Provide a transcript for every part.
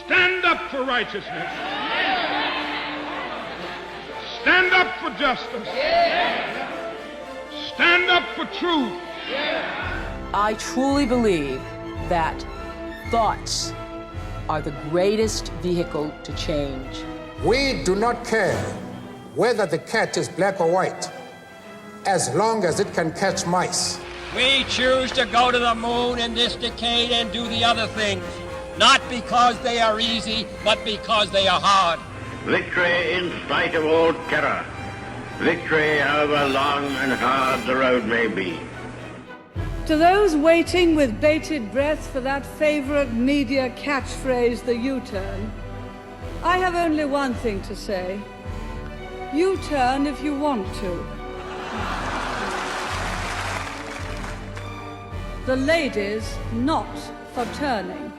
Stand up for righteousness. Stand up for justice. Stand up for truth. I truly believe that thoughts are the greatest vehicle to change. We do not care whether the cat is black or white, as long as it can catch mice. We choose to go to the moon in this decade and do the other things, not because they are easy, but because they are hard. Victory in spite of all terror. Victory however long and hard the road may be. To those waiting with bated breath for that favourite media catchphrase, the U-turn, I have only one thing to say. U-turn if you want to. The ladies not for turning.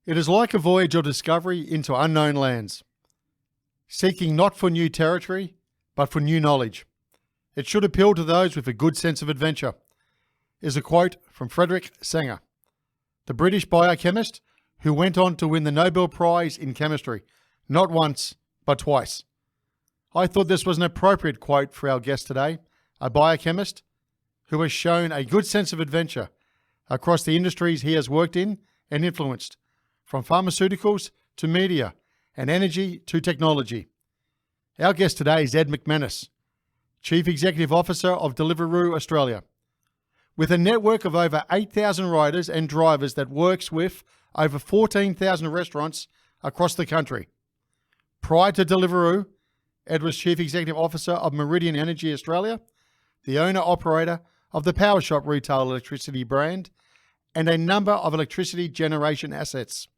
It is like a voyage of discovery into unknown lands, seeking not for new territory, but for new knowledge. It should appeal to those with a good sense of adventure, is a quote from Frederick Sanger, the British biochemist who went on to win the Nobel Prize in Chemistry, not once, but twice. I thought this was an appropriate quote for our guest today, a biochemist who has shown a good sense of adventure across the industries he has worked in and influenced, from pharmaceuticals to media and energy to technology. Our guest today is Ed McManus, Chief Executive Officer of Deliveroo Australia. With a network of over 8,000 riders and drivers that works with over 14,000 restaurants across the country. Prior to Deliveroo, Ed was Chief Executive Officer of Meridian Energy Australia, the owner-operator of the Powershop retail electricity brand, and a number of electricity generation assets.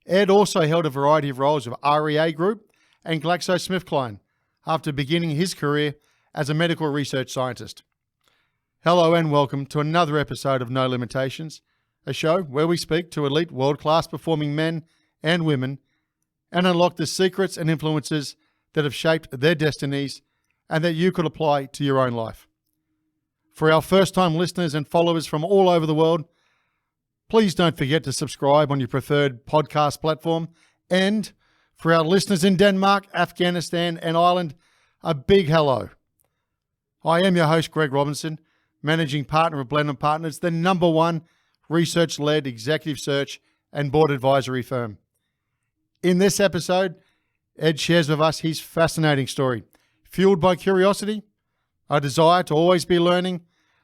Ed also held a variety of roles with REA Group and GlaxoSmithKline after beginning his career as a medical research scientist. Hello and welcome to another episode of No Limitations, a show where we speak to elite world-class performing men and women and unlock the secrets and influences that have shaped their destinies and that you could apply to your own life. For our first-time listeners and followers from all over the world, please don't forget to subscribe on your preferred podcast platform. And for our listeners in Denmark, Afghanistan, and Ireland, a big hello. I am your host, Greg Robinson, Managing Partner of Blenheim Partners, the #1 research-led executive search and board advisory firm. In this episode, Ed shares with us his fascinating story, fueled by curiosity, a desire to always be learning,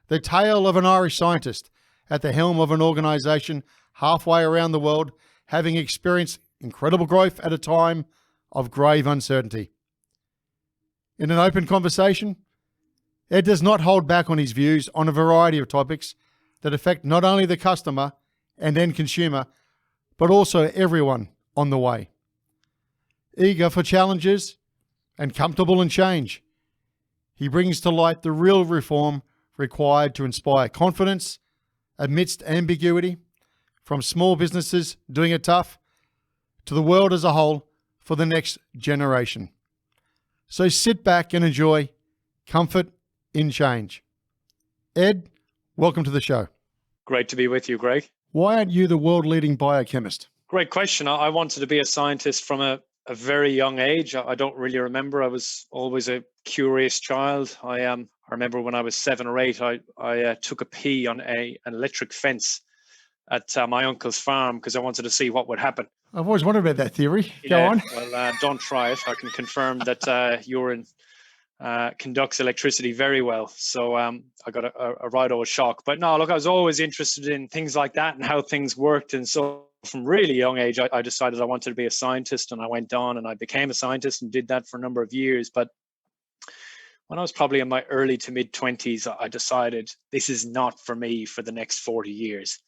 the tale of an Irish scientist at the helm of an organisation halfway around the world, having experienced incredible growth at a time of grave uncertainty. In an open conversation, Ed does not hold back on his views on a variety of topics that affect not only the customer and end consumer, but also everyone on the way. Eager for challenges and comfortable in change, he brings to light the real reform required to inspire confidence amidst ambiguity, from small businesses doing it tough to the world as a whole for the next generation. So sit back and enjoy comfort in change. Ed, welcome to the show. Great to be with you, Greg. Why aren't you the world-leading biochemist? Great question. I wanted to be a scientist from a very young age. I don't really remember. I was always a curious child. I remember when I was 7 or 8, I took a pee on an electric fence at my uncle's farm because I wanted to see what would happen. I've always wondered about that theory. Go on. Well, don't try it. I can confirm that urine conducts electricity very well. So I got a right old shock. But no, look, I was always interested in things like that and how things worked. And so from really young age, I decided I wanted to be a scientist, and I went on and I became a scientist and did that for a number of years. But when I was probably in my early to mid 20s, I decided this is not for me for the next 40 years.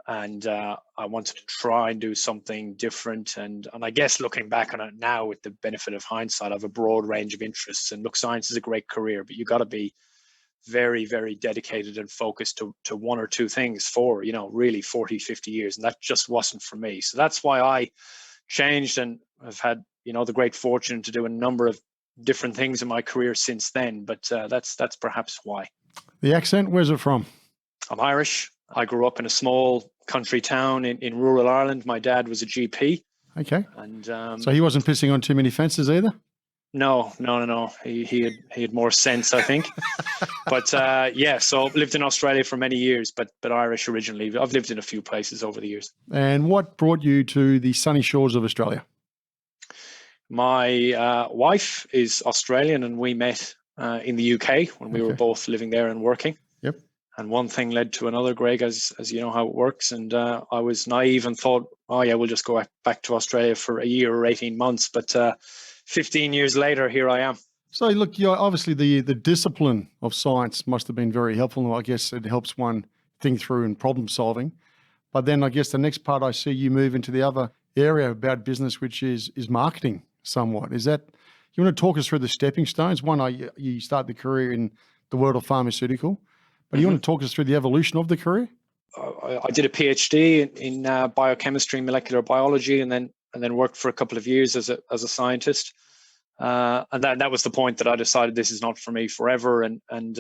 And I wanted to try and do something different. And I guess looking back on it now with the benefit of hindsight, I have a broad range of interests. And look, science is a great career, but you got to be very, very dedicated and focused to one or two things for, really 40, 50 years. And that just wasn't for me. So that's why I changed, and I've had, the great fortune to do a number of different things in my career since then. But that's perhaps why. The accent, where's it from? I'm Irish. I grew up in a small country town in rural Ireland. My dad was a GP. Okay. And so he wasn't pissing on too many fences either? No. He had more sense, I think. But yeah, so lived in Australia for many years, but Irish originally. I've lived in a few places over the years. And what brought you to the sunny shores of Australia? My wife is Australian, and we met in the UK when we were both living there and working. Yep. And one thing led to another, Greg, as you know how it works. And I was naive and thought, oh yeah, we'll just go back to Australia for a year or 18 months. But 15 years later, here I am. So look, obviously the discipline of science must have been very helpful. I guess it helps one think through and problem solving. But then I guess the next part I see you move into the other area about business, which is marketing somewhat. Is that, you want to talk us through the stepping stones? One, you start the career in the world of pharmaceutical, but you want to talk us through the evolution of the career? I did a PhD in biochemistry and molecular biology, and then worked for a couple of years as a scientist. And that was the point that I decided this is not for me forever. And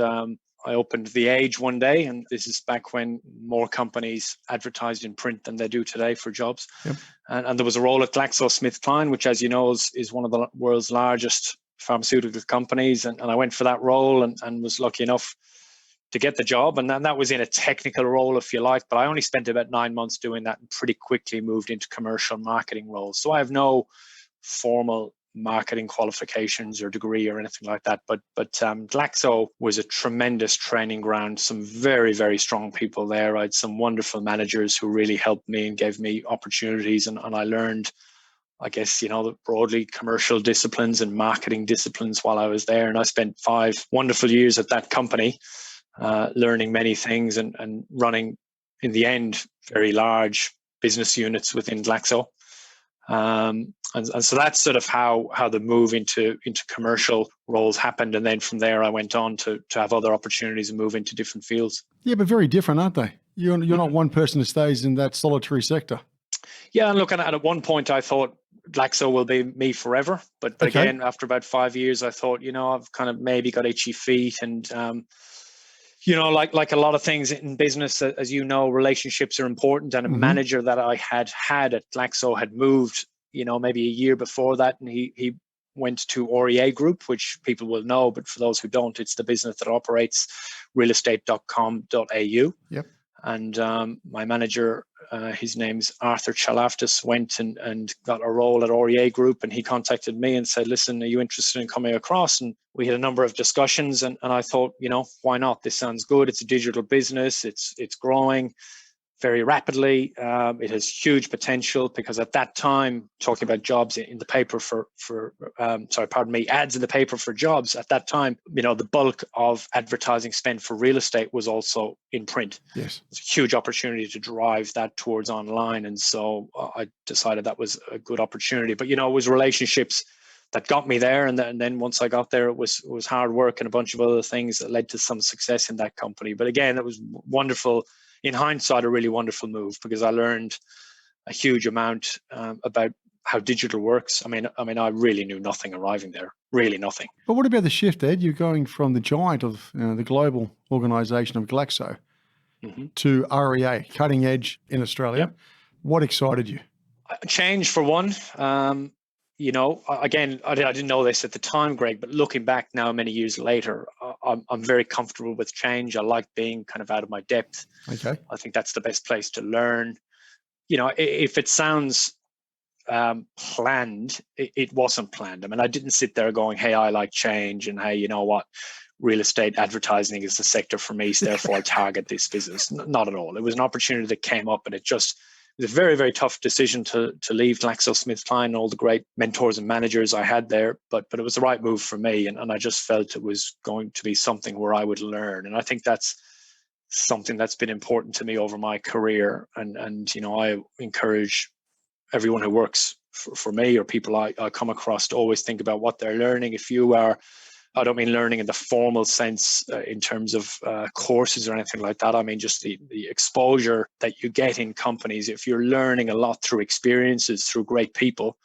I opened The Age one day, and this is back when more companies advertised in print than they do today for jobs. Yep. And there was a role at GlaxoSmithKline, which, as you know, is one of the world's largest pharmaceutical companies. And I went for that role and was lucky enough to get the job. And then that was in a technical role, if you like, but I only spent about 9 months doing that and pretty quickly moved into commercial marketing roles. So I have no formal marketing qualifications or degree or anything like that. But Glaxo was a tremendous training ground, some very, very strong people there. I had some wonderful managers who really helped me and gave me opportunities. And I learned, I guess, the broadly commercial disciplines and marketing disciplines while I was there. And I spent 5 wonderful years at that company, learning many things and running, in the end, very large business units within Glaxo. And so that's sort of how the move into commercial roles happened. And then from there, I went on to have other opportunities and move into different fields. Yeah, but very different, aren't they? You're not one person who stays in that solitary sector. Yeah, and look, at one point I thought Glaxo will be me forever. But again, after about 5 years, I thought, I've kind of maybe got itchy feet. And, like a lot of things in business, as you know, relationships are important. And a manager that I had at Glaxo had moved, maybe a year before that. And he went to REA Group, which people will know. But for those who don't, it's the business that operates realestate.com.au. Yep. And my manager, his name's Arthur Chalaftis, went and got a role at REA Group, and he contacted me and said, listen, are you interested in coming across? And we had a number of discussions, and I thought, why not? This sounds good. It's a digital business. It's growing very rapidly. It has huge potential, because at that time, talking about jobs in the paper ads in the paper for jobs, at that time, the bulk of advertising spend for real estate was also in print. Yes. It's a huge opportunity to drive that towards online. And so I decided that was a good opportunity. But, it was relationships that got me there. And then once I got there, it was hard work and a bunch of other things that led to some success in that company. But again, it was wonderful. In hindsight, a really wonderful move, because I learned a huge amount about how digital works. I mean, I really knew nothing arriving there, really nothing. But what about the shift, Ed? You're going from the giant of the global organisation of Glaxo to REA, cutting edge in Australia. Yep. What excited you? Change, for one. Again, I didn't know this at the time, Greg, but looking back now, many years later, I'm very comfortable with change. I like being kind of out of my depth. Okay. I think that's the best place to learn. If it sounds planned, it wasn't planned. I mean, I didn't sit there going, hey, I like change, and hey, you know what? Real estate advertising is the sector for me, so therefore I target this business. Not at all. It was an opportunity that came up, and it was a very, very tough decision to leave GlaxoSmithKline and all the great mentors and managers I had there, but it was the right move for me, and I just felt it was going to be something where I would learn. And I think that's something that's been important to me over my career. And I encourage everyone who works for me or people I come across to always think about what they're learning. If you are, I don't mean learning in the formal sense in terms of courses or anything like that. I mean just the exposure that you get in companies. If you're learning a lot through experiences, through great people,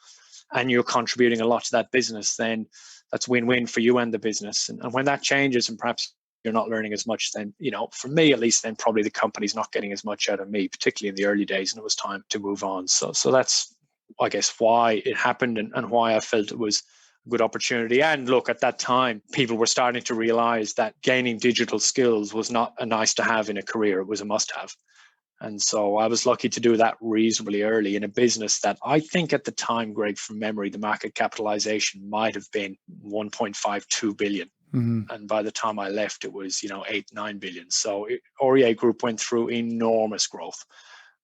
and you're contributing a lot to that business, then that's win-win for you and the business. And when that changes, and perhaps you're not learning as much, then, for me at least, then probably the company's not getting as much out of me, particularly in the early days, and it was time to move on. So that's, I guess, why it happened and why I felt it was a good opportunity. And look, at that time, people were starting to realize that gaining digital skills was not a nice to have in a career, it was a must have. And so I was lucky to do that reasonably early in a business that I think at the time, Greg, from memory, the market capitalization might have been 1.52 billion. Mm-hmm. And by the time I left, it was, 8-9 billion. So REA Group went through enormous growth.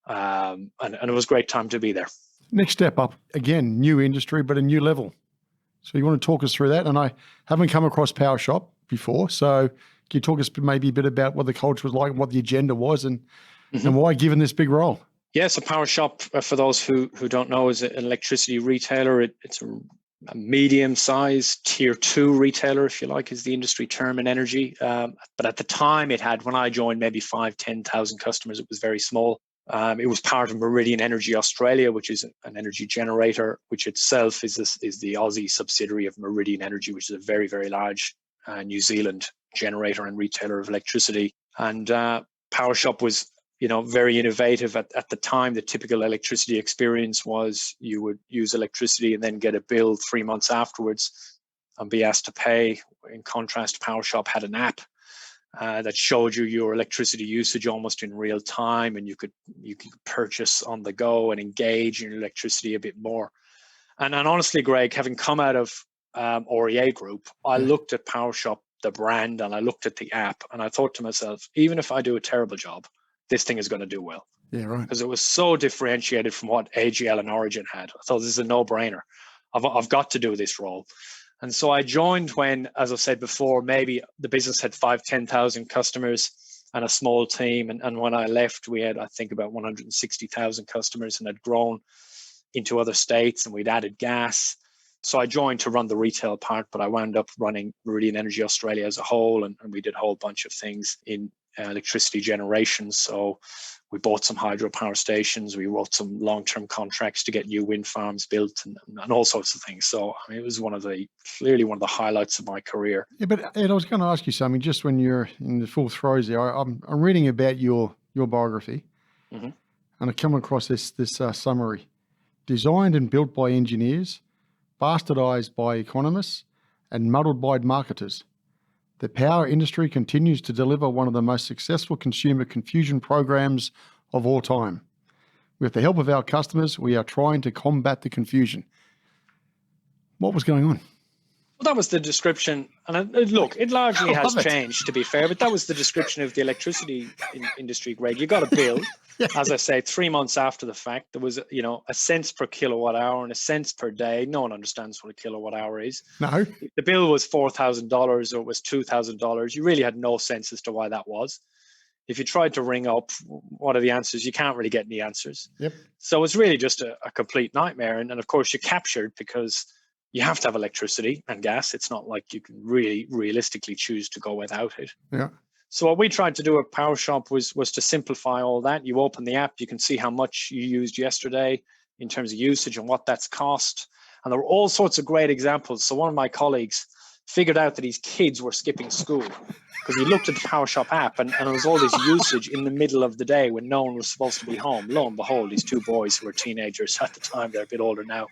And it was a great time to be there. Next step up, again, new industry, but a new level. So you want to talk us through that? And I haven't come across Powershop before. So can you talk us maybe a bit about what the culture was like, what the agenda was, and why given this big role? Yeah, so Powershop, for those who don't know, is an electricity retailer. It's a medium-sized tier 2 retailer, if you like, is the industry term in energy. But at the time it had, when I joined, maybe 5,000-10,000 customers. It was very small. It was part of Meridian Energy Australia, which is an energy generator, which itself is the Aussie subsidiary of Meridian Energy, which is a very, very large New Zealand generator and retailer of electricity. And Powershop was, very innovative. At the time, the typical electricity experience was you would use electricity and then get a bill 3 months afterwards and be asked to pay. In contrast, Powershop had an app that showed you your electricity usage almost in real time, and you could purchase on the go and engage in electricity a bit more. And honestly, Greg, having come out of REA Group, I looked at Powershop, the brand, and I looked at the app, and I thought to myself, even if I do a terrible job, this thing is going to do well. Yeah, right. Because it was so differentiated from what AGL and Origin had. I thought this is a no-brainer. I've got to do this role. And so I joined when, as I said before, maybe the business had 5,000-10,000 customers and a small team. And when I left, we had, I think, about 160,000 customers and had grown into other states, and we'd added gas. So I joined to run the retail part, but I wound up running Meridian Energy Australia as a whole, and we did a whole bunch of things in electricity generation. So we bought some hydropower stations, we wrote some long-term contracts to get new wind farms built, and all sorts of things. So I mean, it was clearly one of the highlights of my career. Yeah, but Ed, I was going to ask you something just when you're in the full throes there. I'm reading about your biography, and I come across this summary: designed and built by engineers, bastardized by economists, and muddled by marketers. The power industry continues to deliver one of the most successful consumer confusion programs of all time. With the help of our customers, we are trying to combat the confusion. What was going on? Well, that was the description. And look, it largely has changed, to be fair, but that was the description of the electricity industry, Greg. You got a bill, as I say, 3 months after the fact. There was, a cents per kilowatt hour and a cents per day. No one understands what a kilowatt hour is. No. The bill was $4,000 or it was $2,000. You really had no sense as to why that was. If you tried to ring up, what are the answers? You can't really get any answers. Yep. So it's really just a complete nightmare. And of course, you're captured because you have to have electricity and gas. It's not like you can really realistically choose to go without it. Yeah. So what we tried to do at Powershop was to simplify all that. You open the app, you can see how much you used yesterday in terms of usage and what that's cost. And there were all sorts of great examples. So one of my colleagues figured out that his kids were skipping school because he looked at the Powershop app and there was all this usage in the middle of the day when no one was supposed to be home. Lo and behold, these two boys who were teenagers at the time, they're a bit older now,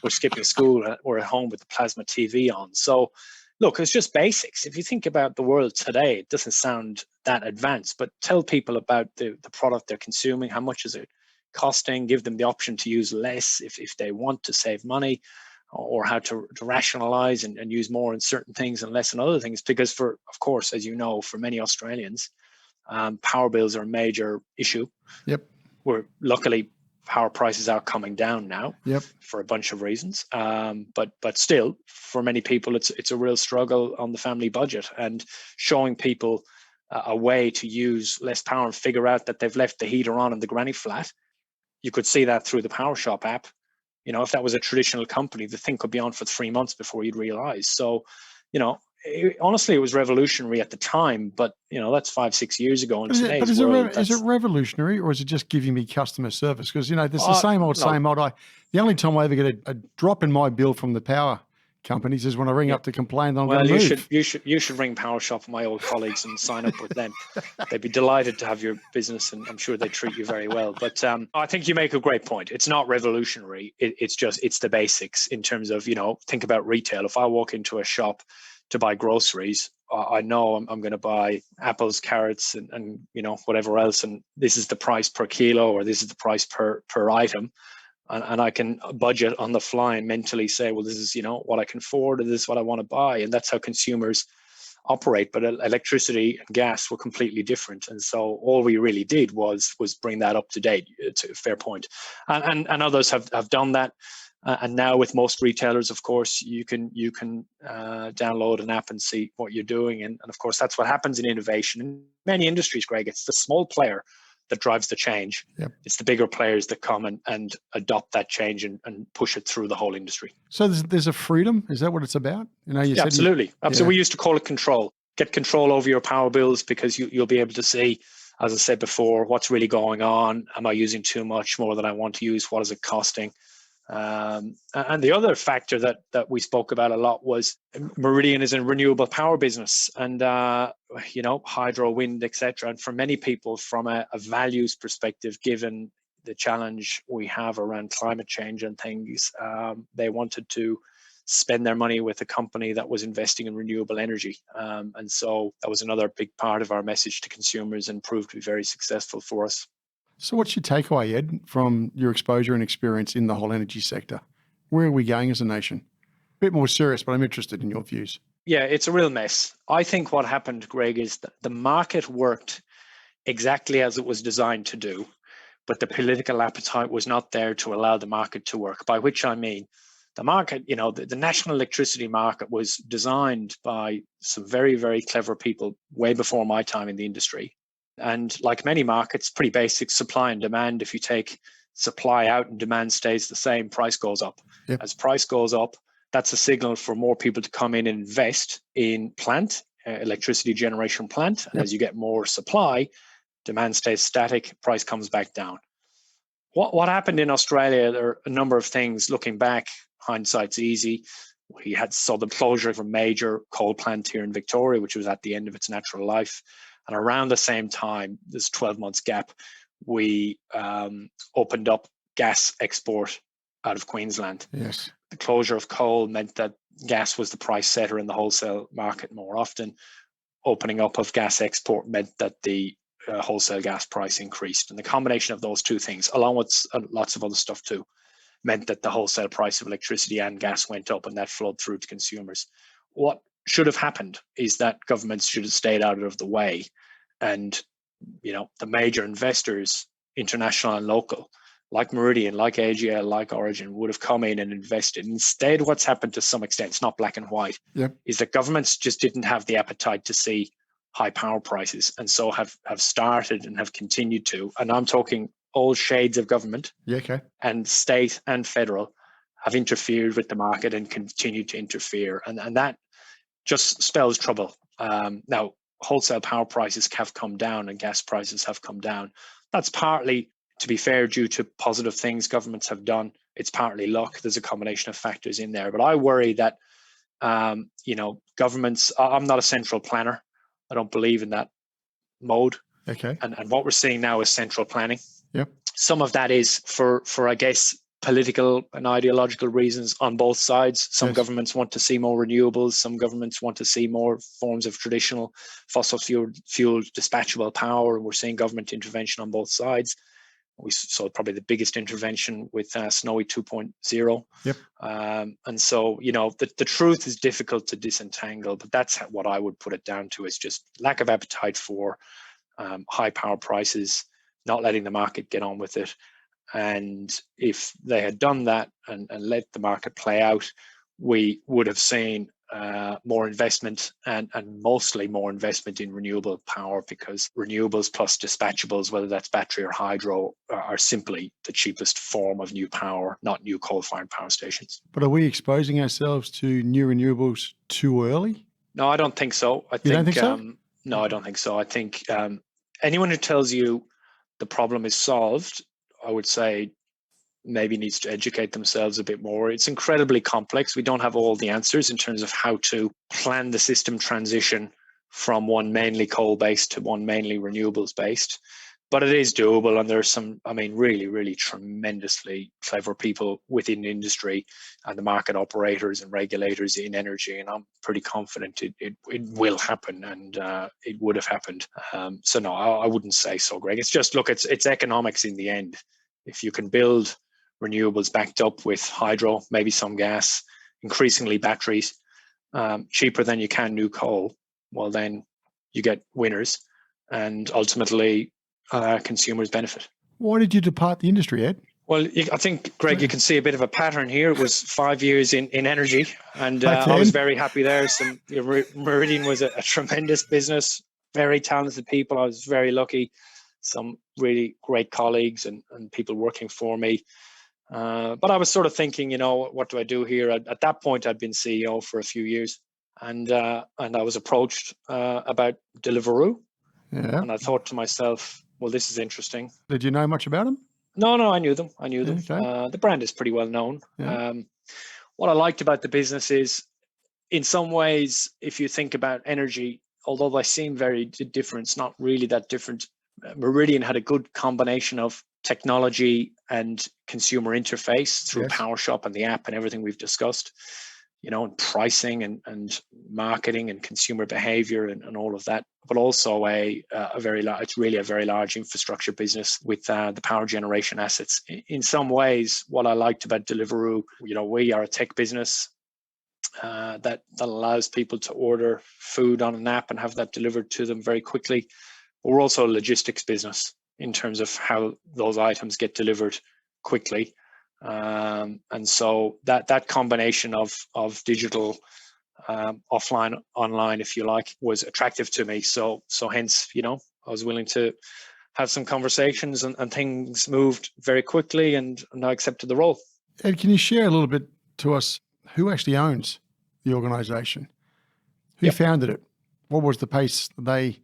were skipping school and were at home with the plasma TV on. So look, it's just basics. If you think about the world today, it doesn't sound that advanced, but tell people about the product they're consuming, how much is it costing, give them the option to use less if they want to save money, or how to rationalize and use more in certain things and less in other things. Because of course, as you know, for many Australians, power bills are a major issue. Yep. Where luckily power prices are coming down now. Yep. For a bunch of reasons. But still, for many people, it's a real struggle on the family budget, and showing people a way to use less power and figure out that they've left the heater on in the granny flat. You could see that through the Powershop app. If that was a traditional company, the thing could be on for 3 months before you'd realize. So, honestly, it was revolutionary at the time, but, that's 5-6 years ago. In today's world, is it revolutionary, or is it just giving me customer service? Because, there's the same old. The only time I ever get a drop in my bill from the power companies is when I ring up to complain that I'm Well, going to you move. you should ring Powershop, my old colleagues, and sign up with them. They'd be delighted to have your business, and I'm sure they treat you very well. But I think you make a great point. It's not revolutionary. It's the basics in terms of, think about retail. If I walk into a shop to buy groceries, I know I'm going to buy apples, carrots, and whatever else, and this is the price per kilo, or this is the price per item. And I can budget on the fly and mentally say, well, this is, what I can afford, or this is what I want to buy. And that's how consumers operate. But electricity and gas were completely different. And so all we really did was bring that up to date. It's a fair point. And others have done that. And now with most retailers, of course, you can download an app and see what you're doing. And of course, that's what happens in innovation. In many industries, Greg, it's the small player that drives the change. Yep. It's the bigger players that come and adopt that change and push it through the whole industry. So there's a freedom. Is that what it's about? Yeah, absolutely. Absolutely. We used to call it control. Get control over your power bills, because you'll be able to see, as I said before, what's really going on. Am I using too much, more than I want to use? What is it costing? And the other factor that we spoke about a lot was Meridian is a renewable power business, and hydro, wind, etc. And for many people, from a values perspective, given the challenge we have around climate change and things, they wanted to spend their money with a company that was investing in renewable energy. And so that was another big part of our message to consumers, and proved to be very successful for us. So what's your takeaway, Ed, from your exposure and experience in the whole energy sector? Where are we going as a nation? A bit more serious, but I'm interested in your views. Yeah, it's a real mess. I think what happened, Greg, is that the market worked exactly as it was designed to do, but the political appetite was not there to allow the market to work, by which I mean the market, the national electricity market was designed by some very, very clever people way before my time in the industry. And like many markets, pretty basic supply and demand. If you take supply out and demand stays the same, price goes up. Yep. As price goes up, that's a signal for more people to come in and invest in plant, electricity generation plant. And Yep. as you get more supply, demand stays static, price comes back down. What happened in Australia, there are a number of things. Looking back, hindsight's easy. We saw the closure of a major coal plant here in Victoria, which was at the end of its natural life. And around the same time, this 12 months gap, we opened up gas export out of Queensland. Yes. The closure of coal meant that gas was the price setter in the wholesale market more often. Opening up of gas export meant that the wholesale gas price increased. And the combination of those two things, along with lots of other stuff too, meant that the wholesale price of electricity and gas went up, and that flowed through to consumers. What should have happened is that governments should have stayed out of the way, and the major investors, international and local, like Meridian, like AGL, like Origin, would have come in and invested. Instead, what's happened to some extent, it's not black and white, is that governments just didn't have the appetite to see high power prices, and so have started and have continued to, and I'm talking all shades of government, and state and federal, have interfered with the market and continue to interfere, and that just spells trouble. Now, wholesale power prices have come down and gas prices have come down. That's partly, to be fair, due to positive things governments have done. It's partly luck. There's a combination of factors in there. But I worry that, governments, I'm not a central planner. I don't believe in that mode. Okay. And what we're seeing now is central planning. Yep. Some of that is for I guess, political and ideological reasons on both sides. Some governments want to see more renewables. Some governments want to see more forms of traditional fossil fuel dispatchable power. And we're seeing government intervention on both sides. We saw probably the biggest intervention with Snowy 2.0. Yep. And so, the truth is difficult to disentangle, but that's what I would put it down to, is just lack of appetite for high power prices, not letting the market get on with it. And if they had done that and let the market play out, we would have seen more investment and mostly more investment in renewable power, because renewables plus dispatchables, whether that's battery or hydro, are simply the cheapest form of new power, not new coal-fired power stations. But are we exposing ourselves to new renewables too early? No, I don't think so. You don't think so? No, I don't think so. I think anyone who tells you the problem is solved, I would say maybe needs to educate themselves a bit more. It's incredibly complex. We don't have all the answers in terms of how to plan the system transition from one mainly coal-based to one mainly renewables-based. But it is doable, and there's some, really, really tremendously clever people within the industry and the market operators and regulators in energy, and I'm pretty confident it will happen, and it would have happened. So no, I wouldn't say so, Greg. It's just, look, it's economics in the end. If you can build renewables backed up with hydro, maybe some gas, increasingly batteries, cheaper than you can new coal, well, then you get winners, and ultimately consumers benefit. Why did you depart the industry, Ed? Well, I think, Greg, you can see a bit of a pattern here. It was 5 years in energy, and I was very happy there. Meridian was a tremendous business, very talented people. I was very lucky, some really great colleagues and people working for me. But I was sort of thinking, what do I do here? At that point, I'd been CEO for a few years, and I was approached about Deliveroo. Yeah. And I thought to myself, well, this is interesting. Did you know much about them? No, I knew them. Okay. The brand is pretty well known. Yeah. What I liked about the business is, in some ways, if you think about energy, although they seem very different, it's not really that different. Meridian had a good combination of technology and consumer interface through Powershop and the app and everything we've discussed, and pricing and marketing and consumer behavior and all of that, but also it's really a very large infrastructure business with the power generation assets. In some ways, what I liked about Deliveroo, we are a tech business that allows people to order food on an app and have that delivered to them very quickly. But we're also a logistics business in terms of how those items get delivered quickly. And so that combination of digital, offline, online, if you like, was attractive to me. So hence, I was willing to have some conversations, and things moved very quickly, and I accepted the role. Ed, can you share a little bit to us who actually owns the organisation? Who founded it? What was the pace they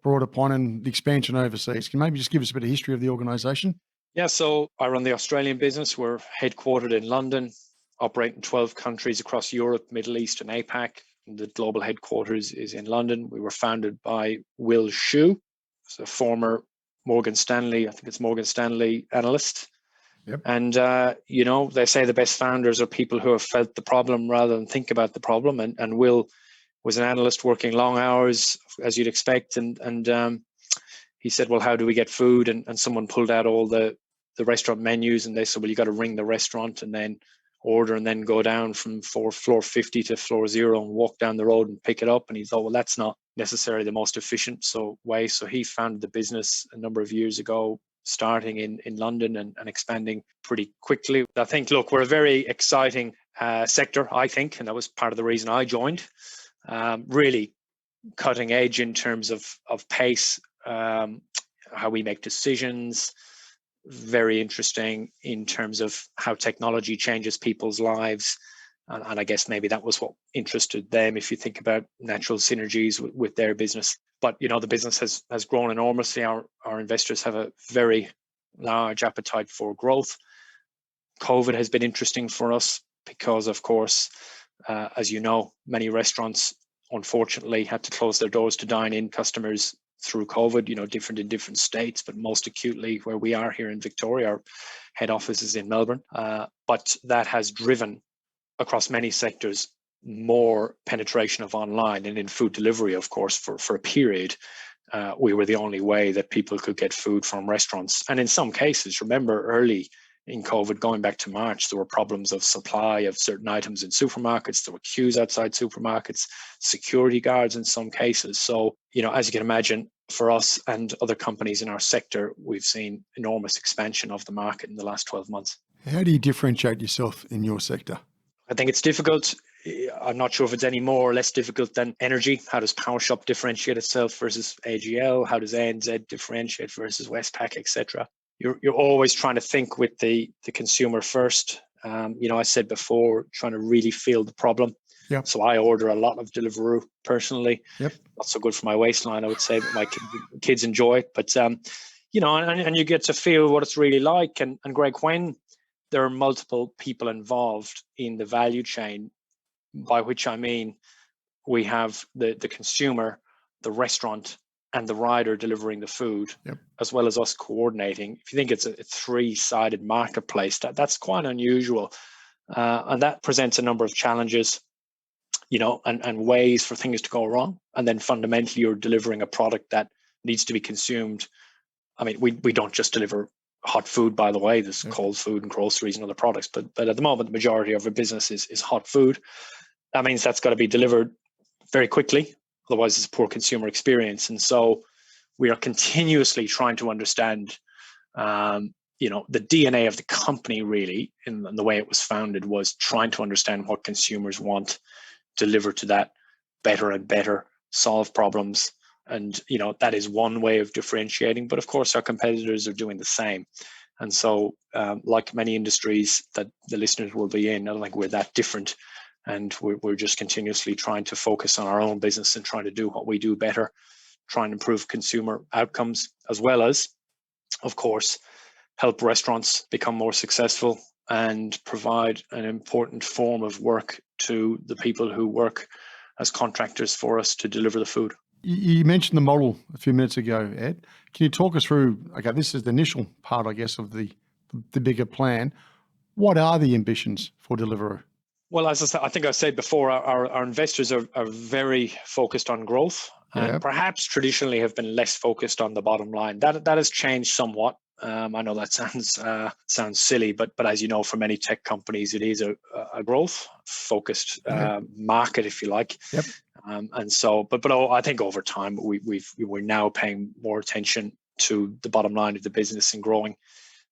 brought upon and the expansion overseas? Can you maybe just give us a bit of history of the organisation? Yeah, so I run the Australian business. We're headquartered in London, operate in 12 countries across Europe, Middle East, and APAC. The global headquarters is in London. We were founded by Will Shu, a former Morgan Stanley analyst. Yep. And, they say the best founders are people who have felt the problem rather than think about the problem. And Will was an analyst working long hours, as you'd expect. And he said, well, how do we get food? And someone pulled out all the restaurant menus, and they said, well, you got to ring the restaurant and then order and then go down from floor 50 to floor 0 and walk down the road and pick it up. And he thought, well, that's not necessarily the most efficient way. So he founded the business a number of years ago, starting in London and expanding pretty quickly. I think, look, we're a very exciting sector, I think, and that was part of the reason I joined. Really cutting edge in terms of pace, how we make decisions. Very interesting in terms of how technology changes people's lives. And I guess maybe that was what interested them, if you think about natural synergies with their business. But, the business has grown enormously. Our investors have a very large appetite for growth. COVID has been interesting for us because, of course, as you know, many restaurants, unfortunately, had to close their doors to dine-in customers through COVID, different in different states, but most acutely where we are here in Victoria. Our head office is in Melbourne. But that has driven across many sectors more penetration of online, and in food delivery, of course, for a period, we were the only way that people could get food from restaurants. And in some cases, remember early in COVID, going back to March, there were problems of supply of certain items in supermarkets. There were queues outside supermarkets, security guards in some cases. So, as you can imagine, for us and other companies in our sector, we've seen enormous expansion of the market in the last 12 months. How do you differentiate yourself in your sector? I think it's difficult. I'm not sure if it's any more or less difficult than energy. How does Powershop differentiate itself versus AGL? How does ANZ differentiate versus Westpac, etc.? You're always trying to think with the consumer first. I said before, trying to really feel the problem. Yep. So I order a lot of Deliveroo personally. Yep. Not so good for my waistline, I would say, but my kids enjoy it. But, and you get to feel what it's really like. And Greg, when there are multiple people involved in the value chain, by which I mean we have the consumer, the restaurant, and the rider delivering the food, as well as us coordinating. If you think it's a three-sided marketplace, that's quite unusual. And that presents a number of challenges, and ways for things to go wrong. And then fundamentally, you're delivering a product that needs to be consumed. I mean, we don't just deliver hot food, by the way. There's cold food and groceries and other products. But at the moment, the majority of our business is hot food. That means that's got to be delivered very quickly. Otherwise, it's a poor consumer experience. And so we are continuously trying to understand, the DNA of the company, really, in the way it was founded, was trying to understand what consumers want, deliver to that better and better, solve problems. And, that is one way of differentiating. But of course, our competitors are doing the same. And so, like many industries that the listeners will be in, I don't think we're that different. And we're just continuously trying to focus on our own business and trying to do what we do better, try and improve consumer outcomes, as well as, of course, help restaurants become more successful and provide an important form of work to the people who work as contractors for us to deliver the food. You mentioned the model a few minutes ago, Ed. Can you talk us through, okay, this is the initial part, I guess, of the bigger plan. What are the ambitions for Deliveroo? Well, as I said, I think I said before, our investors are very focused on growth, and perhaps traditionally have been less focused on the bottom line. That has changed somewhat. I know that sounds silly, but as you know, for many tech companies, it is a growth focused market, if you like. And so, but I think over time we're now paying more attention to the bottom line of the business and growing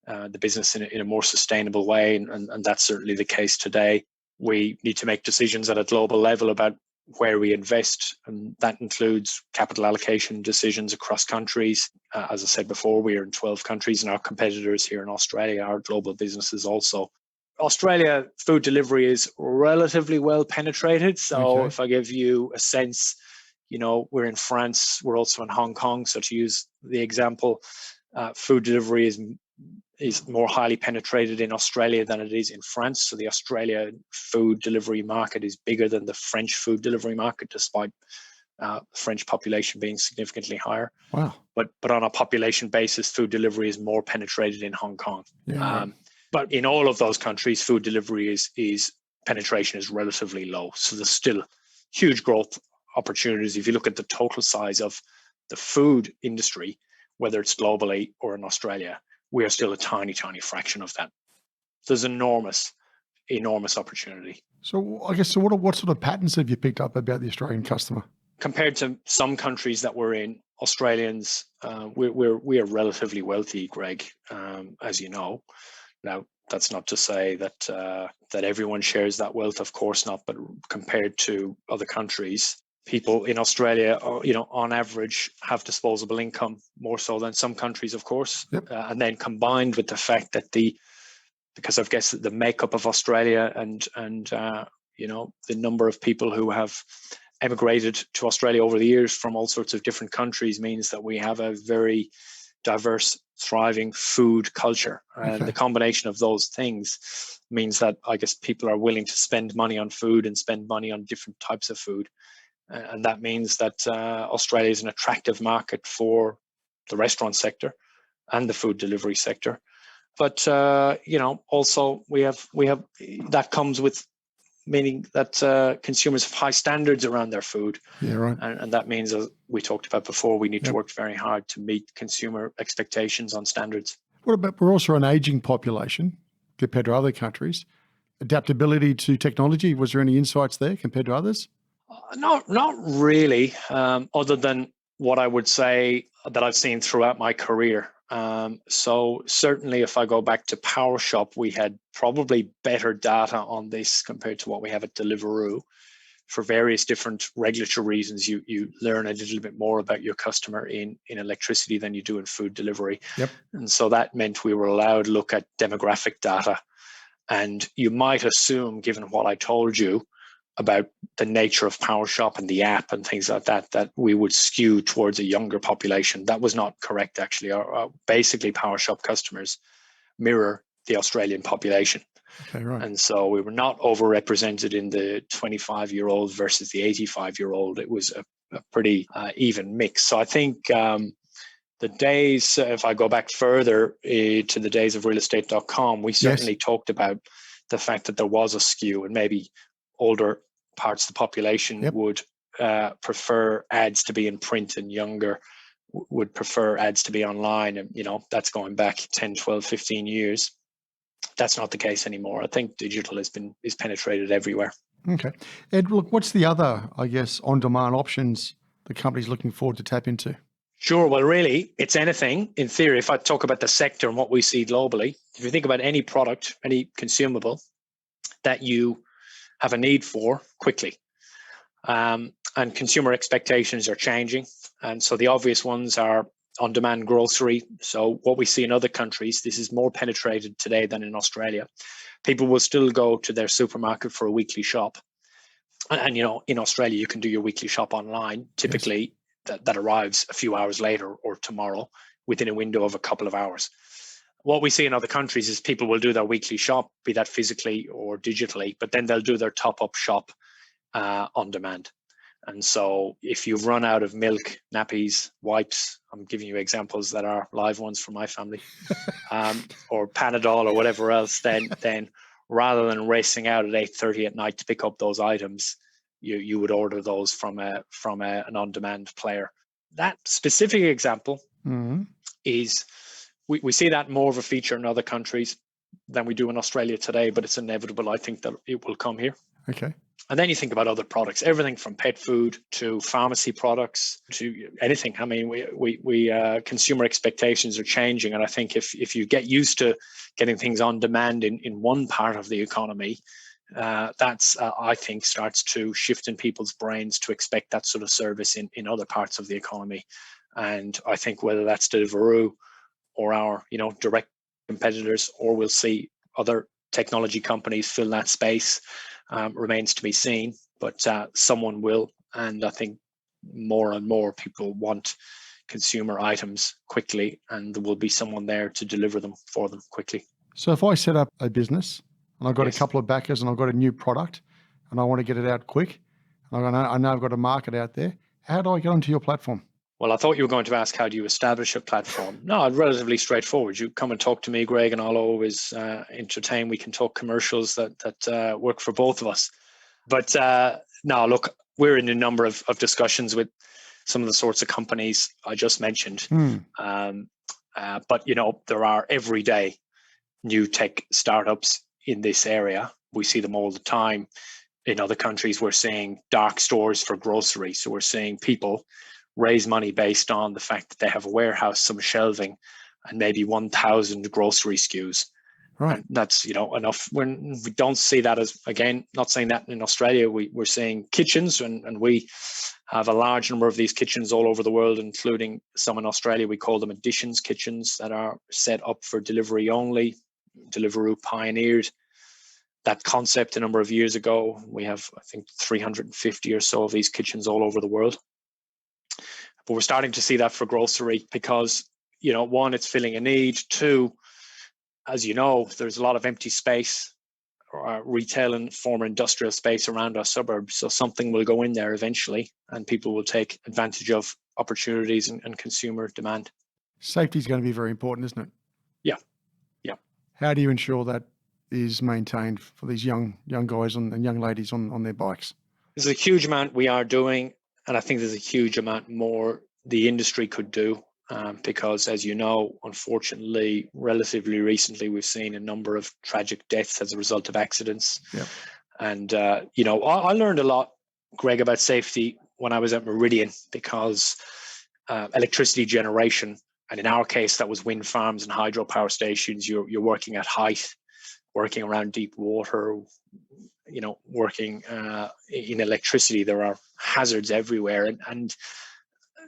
the business in a more sustainable way, and that's certainly the case today. We need to make decisions at a global level about where we invest, and that includes capital allocation decisions across countries. As I said before, we are in 12 countries, and our competitors here in Australia are global businesses also. Australia food delivery is relatively well penetrated. So if I give you a sense, we're in France, we're also in Hong Kong. So to use the example, food delivery is more highly penetrated in Australia than it is in France. So the Australia food delivery market is bigger than the French food delivery market, despite French population being significantly higher. Wow. But on a population basis, food delivery is more penetrated in Hong Kong. But in all of those countries, food delivery is penetration is relatively low. So there's still huge growth opportunities. If you look at the total size of the food industry, whether it's globally or in Australia, we are still a tiny, tiny fraction of that. There's enormous opportunity. So I guess, what sort of patterns have you picked up about the Australian customer? Compared to some countries that we're in, Australians, we are relatively wealthy, Greg, as you know. Now, that's not to say that everyone shares that wealth, of course not, but compared to other countries, people in Australia, on average, have disposable income more so than some countries, of course. And then combined with the fact that because I guess the makeup of Australia and the number of people who have emigrated to Australia over the years from all sorts of different countries means that we have a very diverse, thriving food culture. And the combination of those things means that I guess people are willing to spend money on food and spend money on different types of food. And that means that Australia is an attractive market for the restaurant sector and the food delivery sector. But also we have that comes with meaning that consumers have high standards around their food. Yeah, right. And that means, as we talked about before, we need to work very hard to meet consumer expectations on standards. What about, we're also an aging population compared to other countries. Adaptability to technology, was there any insights there compared to others? Not really, other than what I would say that I've seen throughout my career. So certainly if I go back to Powershop, we had probably better data on this compared to what we have at Deliveroo. For various different regulatory reasons, you learn a little bit more about your customer in electricity than you do in food delivery. And so that meant we were allowed to look at demographic data. And you might assume, given what I told you about the nature of Powershop and the app and things like that, that we would skew towards a younger population. That was not correct, actually. Basically, Powershop customers mirror the Australian population. Okay, right. And so we were not overrepresented in the 25-year-old versus the 85-year-old. It was a pretty even mix. So I think the days, if I go back further to the days of realestate.com, we certainly talked about the fact that there was a skew, and maybe older parts of the population would prefer ads to be in print, and younger would prefer ads to be online. And, that's going back 10, 12, 15 years. That's not the case anymore. I think digital is penetrated everywhere. Okay. Ed, look, what's the other, I guess, on-demand options the company's looking forward to tap into? Sure. Well, really, it's anything. In theory, if I talk about the sector and what we see globally, if you think about any product, any consumable that you have a need for quickly, and consumer expectations are changing. And so the obvious ones are on-demand grocery. So what we see in other countries, this is more penetrated today than in Australia. People will still go to their supermarket for a weekly shop. And in Australia, you can do your weekly shop online. Typically, that arrives a few hours later or tomorrow within a window of a couple of hours. What we see in other countries is people will do their weekly shop, be that physically or digitally, but then they'll do their top-up shop on demand. And so if you've run out of milk, nappies, wipes, I'm giving you examples that are live ones from my family, or Panadol or whatever else, then rather than racing out at 8:30 at night to pick up those items, you would order those from an on-demand player. That specific example is, we see that more of a feature in other countries than we do in Australia today, but it's inevitable. I think that it will come here. Okay. And then you think about other products, everything from pet food to pharmacy products to anything. I mean, we consumer expectations are changing. And I think if you get used to getting things on demand in one part of the economy, that's, I think, starts to shift in people's brains to expect that sort of service in other parts of the economy. And I think whether that's Deliveroo or our, direct competitors, or we'll see other technology companies fill that space, remains to be seen, but someone will. And I think more and more people want consumer items quickly, and there will be someone there to deliver them for them quickly. So if I set up a business and I've got a couple of backers and I've got a new product and I want to get it out quick, and I know I've got a market out there, how do I get onto your platform? Well, I thought you were going to ask, how do you establish a platform? No, it's relatively straightforward. You come and talk to me, Greg, and I'll always entertain. We can talk commercials that work for both of us. But no, look, we're in a number of discussions with some of the sorts of companies I just mentioned. But, there are every day new tech startups in this area. We see them all the time. In other countries, we're seeing dark stores for grocery. So we're seeing people raise money based on the fact that they have a warehouse, some shelving, and maybe 1,000 grocery SKUs. Right. And that's, enough. We don't see that as, again, not saying that in Australia, we're seeing kitchens, and we have a large number of these kitchens all over the world, including some in Australia. We call them additions kitchens that are set up for delivery only. Deliveroo pioneered that concept a number of years ago. We have, I think, 350 or so of these kitchens all over the world. But we're starting to see that for grocery because, one, it's filling a need. Two, as you know, there's a lot of empty space, retail and former industrial space around our suburbs. So something will go in there eventually, and people will take advantage of opportunities and consumer demand. Safety is going to be very important, isn't it? Yeah. How do you ensure that is maintained for these young guys and young ladies on their bikes? There's a huge amount we are doing, and I think there's a huge amount more the industry could do, because, as you know, unfortunately, relatively recently, we've seen a number of tragic deaths as a result of accidents. Yep. And, I learned a lot, Greg, about safety when I was at Meridian, because electricity generation, and in our case, that was wind farms and hydropower stations. You're working at height, working around deep water, working in electricity. There are hazards everywhere. And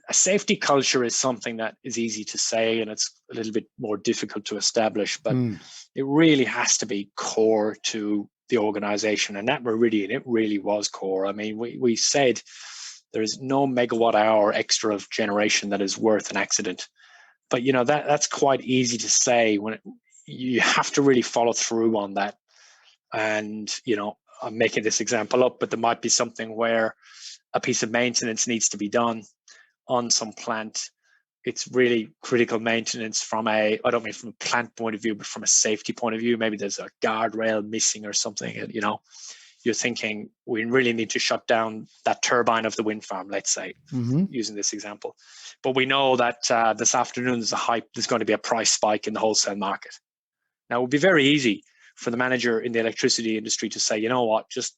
a safety culture is something that is easy to say, and it's a little bit more difficult to establish, but it really has to be core to the organization. And at Meridian, it really was core. I mean, we said there's no megawatt hour extra of generation that is worth an accident. But, that's quite easy to say when you have to really follow through on that. And, I'm making this example up, but there might be something where a piece of maintenance needs to be done on some plant. It's really critical maintenance I don't mean from a plant point of view, but from a safety point of view. Maybe there's a guardrail missing or something, and, you're thinking we really need to shut down that turbine of the wind farm, let's say, using this example. But we know that this afternoon there's going to be a price spike in the wholesale market. Now, it would be very easy for the manager in the electricity industry to say, you know what, just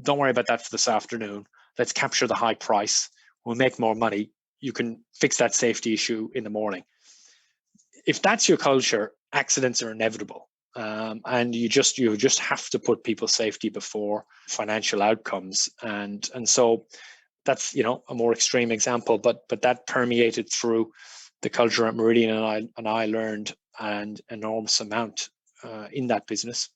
don't worry about that for this afternoon. Let's capture the high price. We'll make more money. You can fix that safety issue in the morning. If that's your culture, accidents are inevitable. And you just have to put people's safety before financial outcomes. And so that's, a more extreme example, but that permeated through the culture at Meridian, and I learned an enormous amount in that business.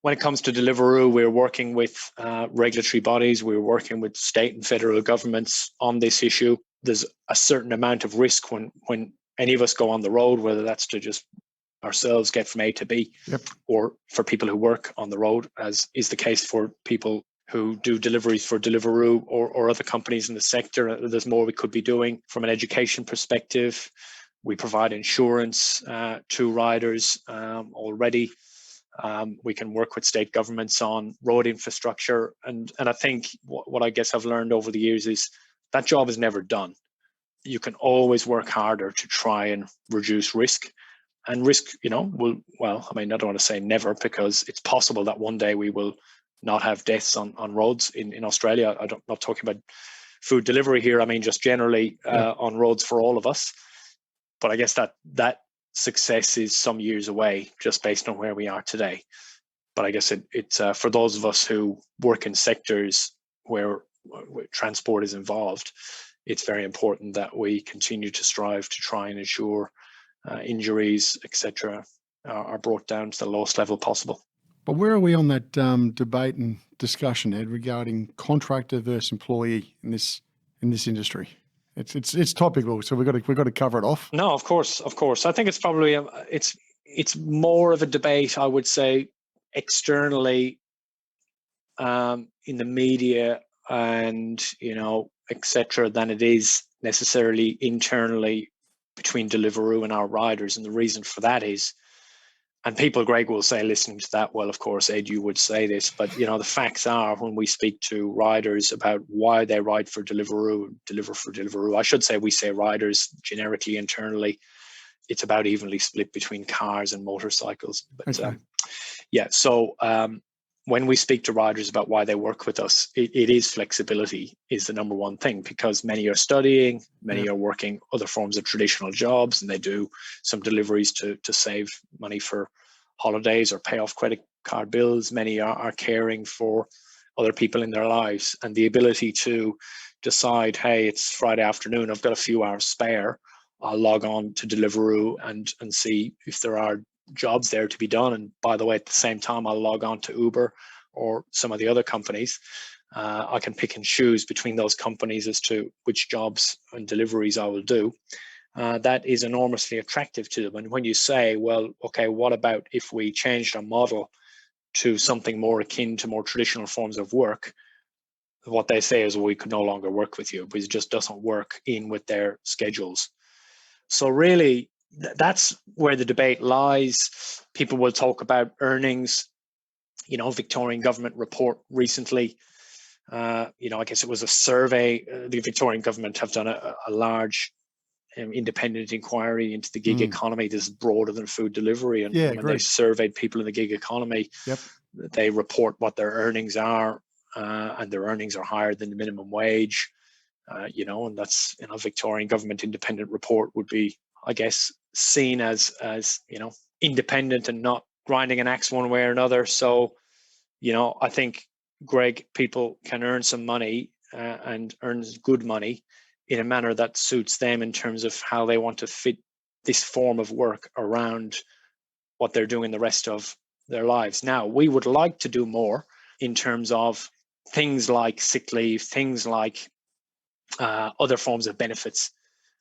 When it comes to Deliveroo, we're working with regulatory bodies. We're working with state and federal governments on this issue. There's a certain amount of risk when any of us go on the road, whether that's to just ourselves get from A to B, or for people who work on the road, as is the case for people who do deliveries for Deliveroo or other companies in the sector. There's more we could be doing from an education perspective. We provide insurance to riders already. We can work with state governments on road infrastructure. And I think what I guess I've learned over the years is that job is never done. You can always work harder to try and reduce risk. And risk, I don't want to say never, because it's possible that one day we will not have deaths on roads in Australia. I'm not talking about food delivery here. I mean, just generally on roads for all of us. But I guess that success is some years away, just based on where we are today. But I guess it's for those of us who work in sectors where transport is involved, it's very important that we continue to strive to try and ensure injuries, etc., are brought down to the lowest level possible. But where are we on that debate and discussion, Ed, regarding contractor versus employee in this industry? It's topical, so we've got to cover it off. No, of course. I think it's probably it's more of a debate, I would say, externally in the media and etc., than it is necessarily internally between Deliveroo and our riders. And the reason for that is, and people, Greg, will say, listening to that, well, of course, Ed, you would say this, but the facts are, when we speak to riders about why they ride for Deliveroo, deliver for Deliveroo, I should say we say riders generically internally, it's about evenly split between cars and motorcycles. But okay. So when we speak to riders about why they work with us, it is flexibility is the number one thing, because many are studying, many are working other forms of traditional jobs, and they do some deliveries to save money for holidays or pay off credit card bills. Many are caring for other people in their lives, and the ability to decide, hey, it's Friday afternoon, I've got a few hours spare, I'll log on to Deliveroo and see if there are jobs there to be done. And by the way, at the same time, I'll log on to Uber or some of the other companies. I can pick and choose between those companies as to which jobs and deliveries I will do. That is enormously attractive to them. And when you say, well, okay, what about if we changed our model to something more akin to more traditional forms of work? What they say is, well, we could no longer work with you, because it just doesn't work in with their schedules. So really, that's where the debate lies. People will talk about earnings. Victorian government report recently, I guess it was a survey. The Victorian government have done a large independent inquiry into the gig economy. This is broader than food delivery. And when they surveyed people in the gig economy, they report what their earnings are, and their earnings are higher than the minimum wage. And that's, Victorian government independent report would be, I guess, seen as independent and not grinding an axe one way or another. So, I think, Greg, people can earn some money and earn good money in a manner that suits them in terms of how they want to fit this form of work around what they're doing the rest of their lives. Now, we would like to do more in terms of things like sick leave, things like other forms of benefits.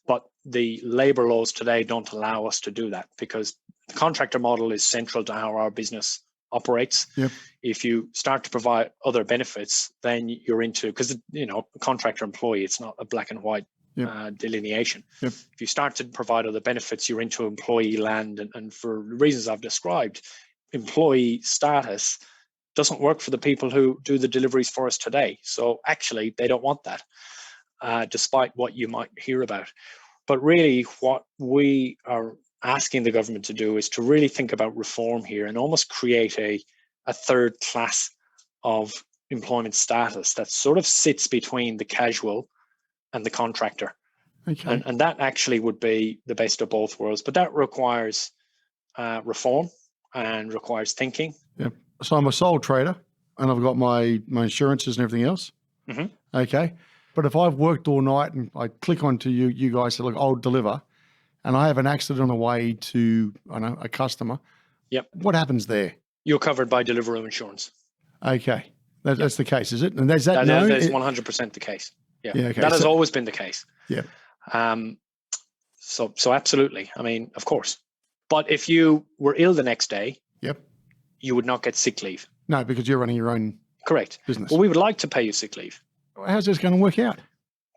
But the labour laws today don't allow us to do that, because the contractor model is central to how our business operates. Yep. If you start to provide other benefits, then you're into, because contractor employee, it's not a black and white delineation. Yep. If you start to provide other benefits, you're into employee land, and for reasons I've described, employee status doesn't work for the people who do the deliveries for us today. So actually, they don't want that, despite what you might hear about. But really, what we are asking the government to do is to really think about reform here and almost create a third class of employment status that sort of sits between the casual and the contractor. Okay. And that actually would be the best of both worlds. But that requires reform and requires thinking. Yep. So I'm a sole trader and I've got my insurances and everything else. Mm-hmm. Okay. But if I've worked all night and I click onto you guys say, look, I'll deliver, and I have an accident on the way to a customer. Yep. What happens there? You're covered by Deliveroo insurance. Okay. That's the case, is it? And is that That is 100% the case. Yeah. Okay. That has always been the case. Yeah. So absolutely. I mean, of course. But if you were ill the next day, yep, you would not get sick leave. No, because you're running your own correct business. Well, we would like to pay you sick leave. How's this going to work out?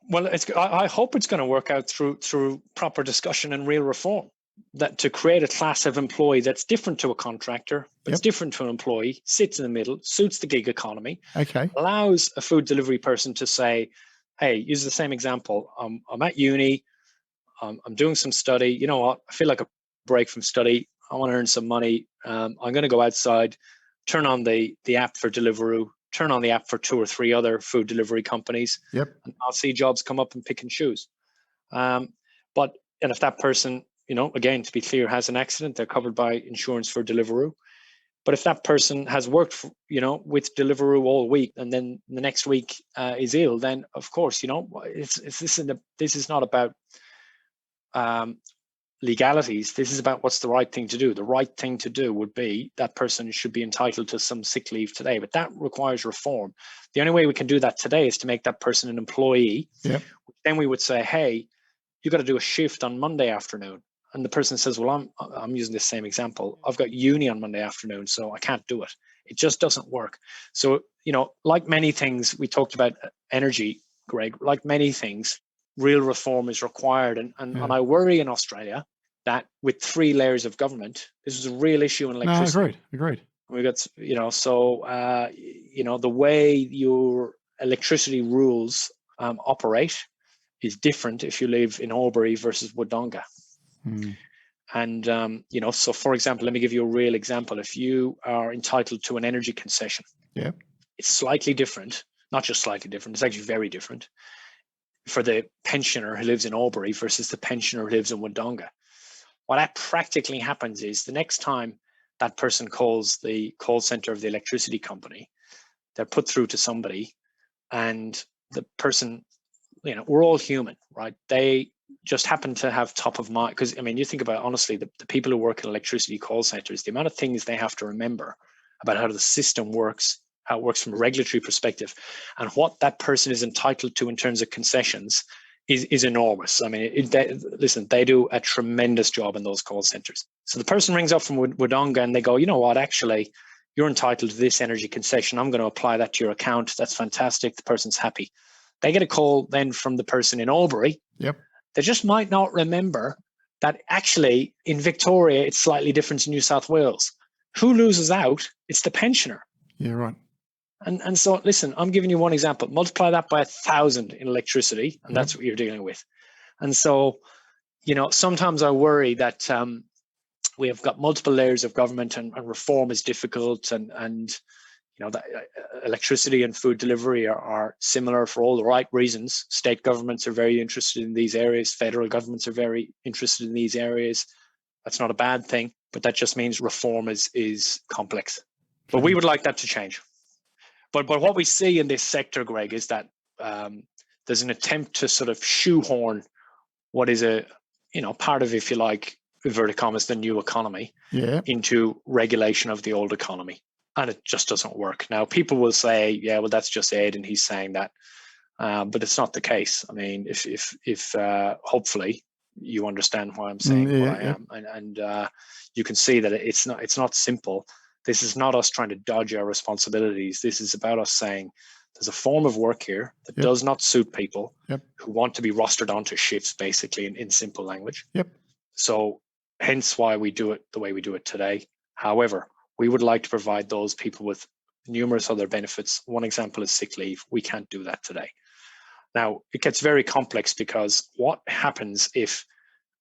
Well, I hope it's going to work out through proper discussion and real reform. That to create a class of employee that's different to a contractor, but it's different to an employee, sits in the middle, suits the gig economy. Okay. Allows a food delivery person to say, hey, use the same example. I'm at uni. I'm doing some study. You know what? I feel like a break from study. I want to earn some money. I'm going to go outside, turn on the app for Deliveroo, turn on the app for 2 or 3 other food delivery companies. Yep. And I'll see jobs come up and pick and choose. And if that person, again, to be clear, has an accident, they're covered by insurance for Deliveroo. But if that person has worked, with Deliveroo all week, and then the next week is ill, then of course, this is not about legalities. This is about what's the right thing to do. The right thing to do would be that person should be entitled to some sick leave today, but that requires reform. The only way we can do that today is to make that person an employee. Yep. Then we would say, hey, you got to do a shift on Monday afternoon. And the person says, well, I'm using this same example. I've got uni on Monday afternoon, so I can't do it. It just doesn't work. So, like many things, we talked about energy, Greg, like many things, real reform is required. And I worry in Australia that with 3 layers of government, this is a real issue in electricity. No, agreed. We got, the way your electricity rules operate is different if you live in Albury versus Wodonga. And, so for example, let me give you a real example. If you are entitled to an energy concession, it's slightly different, not just slightly different, it's actually very different for the pensioner who lives in Albury versus the pensioner who lives in Wodonga. What that practically happens is the next time that person calls the call center of the electricity company, they're put through to somebody, and the person, we're all human, right? They just happen to have top of mind, because you think about, honestly, the people who work in electricity call centers, the amount of things they have to remember about how the system works, how it works from a regulatory perspective, and what that person is entitled to in terms of concessions is enormous. They do a tremendous job in those call centers. So the person rings up from Wodonga and they go, you know what, actually, you're entitled to this energy concession. I'm going to apply that to your account. That's fantastic. The person's happy. They get a call then from the person in Albury. Yep. They just might not remember that actually in Victoria, it's slightly different to New South Wales. Who loses out? It's the pensioner. Yeah, right. And so, listen, I'm giving you one example. Multiply that by 1,000 in electricity, and that's what you're dealing with. And so, sometimes I worry that we have got multiple layers of government, and reform is difficult, and that electricity and food delivery are similar for all the right reasons. State governments are very interested in these areas. Federal governments are very interested in these areas. That's not a bad thing, but that just means reform is complex. But we would like that to change. But what we see in this sector, Greg, is that there's an attempt to sort of shoehorn what is a part of, if you like, inverted commas, the new economy into regulation of the old economy. And it just doesn't work. Now, people will say, yeah, well, that's just Ed and he's saying that. But it's not the case. If hopefully you understand why I'm saying what I am. And you can see that it's not simple. This is not us trying to dodge our responsibilities. This is about us saying there's a form of work here that does not suit people who want to be rostered onto shifts, basically, in simple language. So hence why we do it the way we do it today. However, we would like to provide those people with numerous other benefits. One example is sick leave. We can't do that today. Now, it gets very complex because what happens if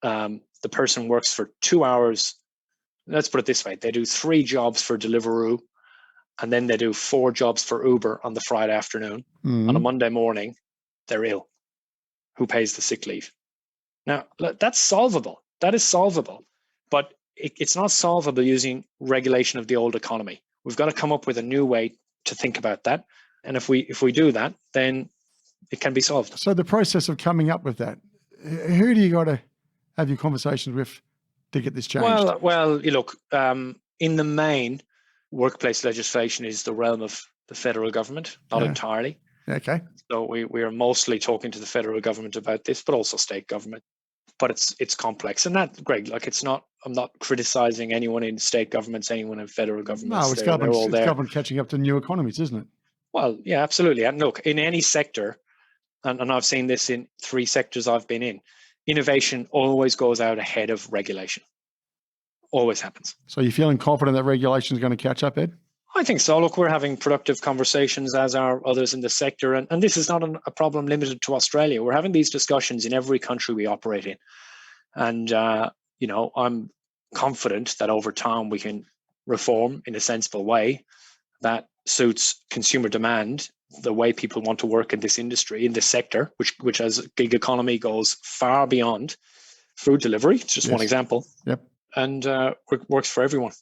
the person works for 2 hours? Let's put it this way. They do 3 jobs for Deliveroo, and then they do 4 jobs for Uber on the Friday afternoon. On a Monday morning, they're ill. Who pays the sick leave? Now, that's solvable. That is solvable. But it's not solvable using regulation of the old economy. We've got to come up with a new way to think about that. And if we do that, then it can be solved. So the process of coming up with that, who do you got to have your conversations with to get this changed? Well, you look, in the main, workplace legislation is the realm of the federal government, not entirely. Okay. So we are mostly talking to the federal government about this, but also state government. But it's complex. And that, Greg, like I'm not criticizing anyone in state governments, anyone in federal governments. No, it's government catching up to new economies, isn't it? Well, yeah, absolutely. And look, in any sector, and I've seen this in 3 sectors I've been in, innovation always goes out ahead of regulation. Always happens. So you're feeling confident that regulation is going to catch up, Ed? I think so. Look, we're having productive conversations, as are others in the sector. And this is not a problem limited to Australia. We're having these discussions in every country we operate in. And, I'm confident that over time we can reform in a sensible way that suits consumer demand, the way people want to work in this industry, in this sector, which as a gig economy goes far beyond food delivery. It's just one example. Yep. And works for everyone.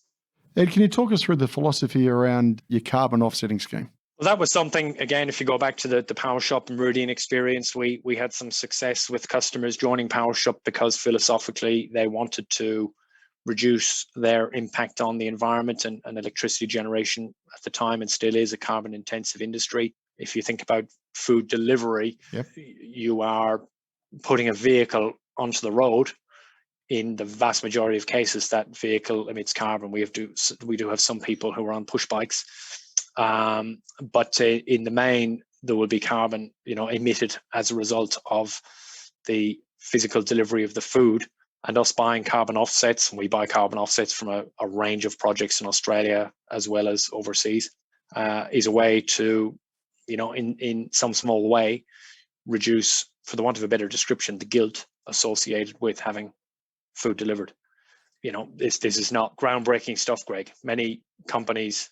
Ed, can you talk us through the philosophy around your carbon offsetting scheme? Well, that was something, again, if you go back to the Powershop and Meridian experience, we had some success with customers joining Powershop because philosophically they wanted to reduce their impact on the environment and electricity generation at the time, and still is a carbon intensive industry. If you think about food delivery, you are putting a vehicle onto the road. In the vast majority of cases, that vehicle emits carbon. We do have some people who are on push bikes, but in the main, there will be carbon, emitted as a result of the physical delivery of the food, and us buying carbon offsets. And we buy carbon offsets from a range of projects in Australia as well as overseas. Is a way to, in some small way, reduce, for the want of a better description, the guilt associated with having food delivered. This is not groundbreaking stuff, Greg. Many companies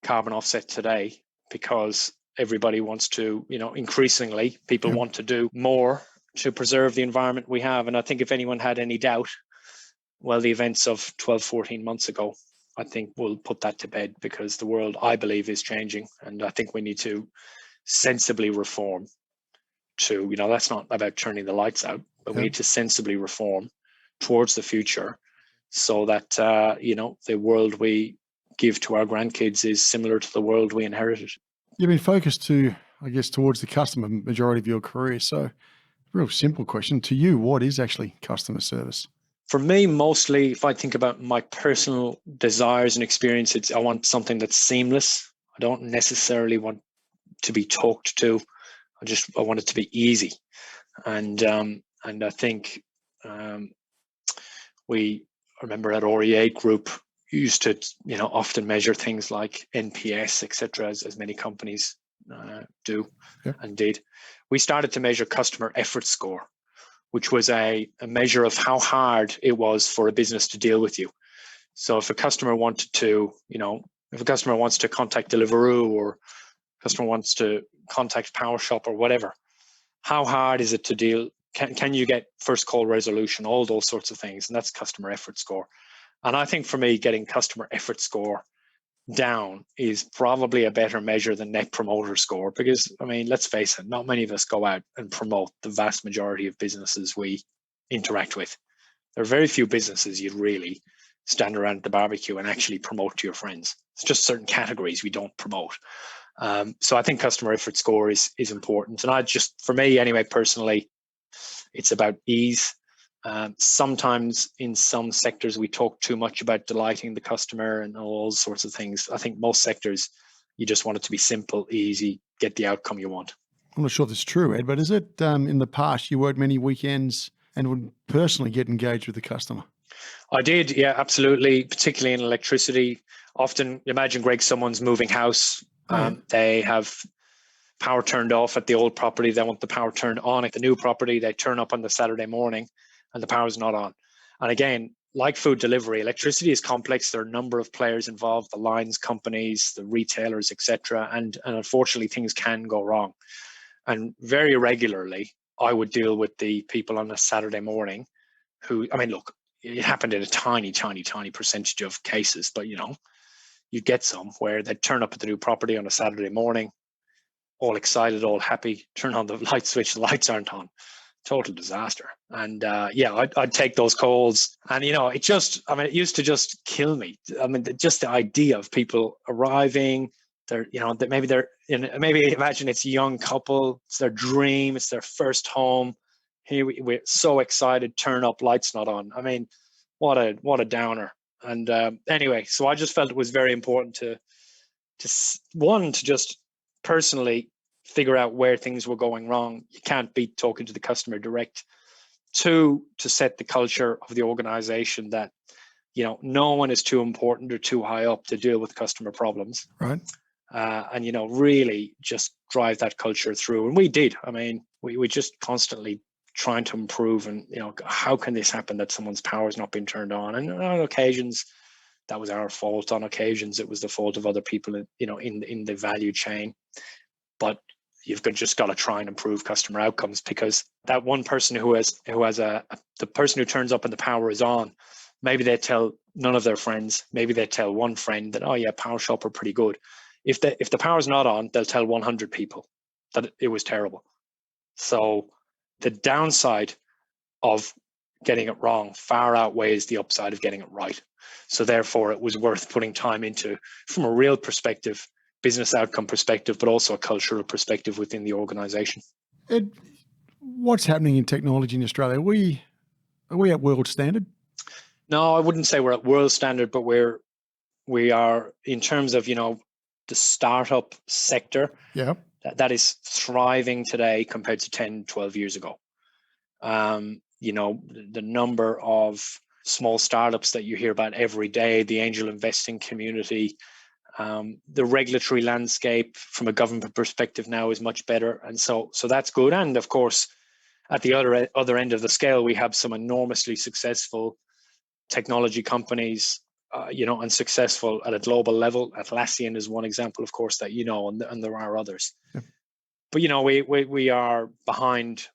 carbon offset today because everybody wants to, increasingly people want to do more to preserve the environment we have. And I think if anyone had any doubt, well, the events of 12, 14 months ago, I think will put that to bed, because the world, I believe, is changing. And I think we need to sensibly reform to, that's not about turning the lights out, but we need to sensibly reform towards the future so that, the world we give to our grandkids is similar to the world we inherited. You've been focused towards the customer majority of your career. So real simple question to you, what is actually customer service? For me, mostly, if I think about my personal desires and experience, I want something that's seamless. I don't necessarily want to be talked to. I want it to be easy. And I think we remember at REA Group used to, often measure things like NPS, etc., as many companies do and did. We started to measure customer effort score, which was a measure of how hard it was for a business to deal with you. So if a customer wanted to, if a customer wants to contact Deliveroo, or a customer wants to contact Powershop or whatever, how hard is it to deal? Can you get first call resolution, all those sorts of things? And that's customer effort score. And I think for me, getting customer effort score down is probably a better measure than net promoter score, because, let's face it, not many of us go out and promote the vast majority of businesses we interact with. There are very few businesses you'd really stand around at the barbecue and actually promote to your friends. It's just certain categories we don't promote. So I think customer effort score is important. And for me anyway, personally, it's about ease. Sometimes in some sectors, we talk too much about delighting the customer and all sorts of things. I think most sectors, you just want it to be simple, easy, get the outcome you want. I'm not sure that's true, Ed, but is it in the past you worked many weekends and would personally get engaged with the customer? I did, yeah, absolutely, particularly in electricity. Often, imagine, Greg, someone's moving house. They have power turned off at the old property. They want the power turned on at the new property. They turn up on the Saturday morning and the power's not on. And again, like food delivery, electricity is complex. There are a number of players involved, the lines companies, the retailers, etc. And unfortunately, things can go wrong. And very regularly, I would deal with the people on a Saturday morning who, I mean, look, it happened in a tiny percentage of cases, but you get some where they turn up at the new property on a Saturday morning, all excited, all happy, turn on the light switch, the lights aren't on. Total disaster. And I'd take those calls, and it used to just kill me. I mean, just the idea of people arriving, maybe imagine it's a young couple, it's their dream, it's their first home. Here we're so excited, turn up, lights not on. I mean, what a downer. And anyway, so I just felt it was very important to just personally figure out where things were going wrong. You can't beat talking to the customer direct. 2, to set the culture of the organization that no one is too important or too high up to deal with customer problems. Right. And really just drive that culture through. And we did. I mean, we just constantly trying to improve, and how can this happen that someone's power has not been turned on? And on occasions that was our fault. On occasions it was the fault of other people in the value chain. But you've just got to try and improve customer outcomes, because that one person who has the person who turns up and the power is on, maybe they tell none of their friends, maybe they tell one friend that, oh yeah, Powershop are pretty good. If the power's not on, they'll tell 100 people that it was terrible. So the downside of getting it wrong far outweighs the upside of getting it right. So therefore it was worth putting time into, from a real perspective, business outcome perspective, but also a cultural perspective within the organization. Ed, what's happening in technology in Australia? Are we at world standard? No, I wouldn't say we're at world standard, but we are in terms of, the startup sector. Yeah. That is thriving today compared to 10, 12 years ago. The number of small startups that you hear about every day, the angel investing community, the regulatory landscape from a government perspective now is much better. And so that's good. And of course, at the other end of the scale, we have some enormously successful technology companies, and successful at a global level. Atlassian is one example, of course, that and there are others. Yeah. But we are behind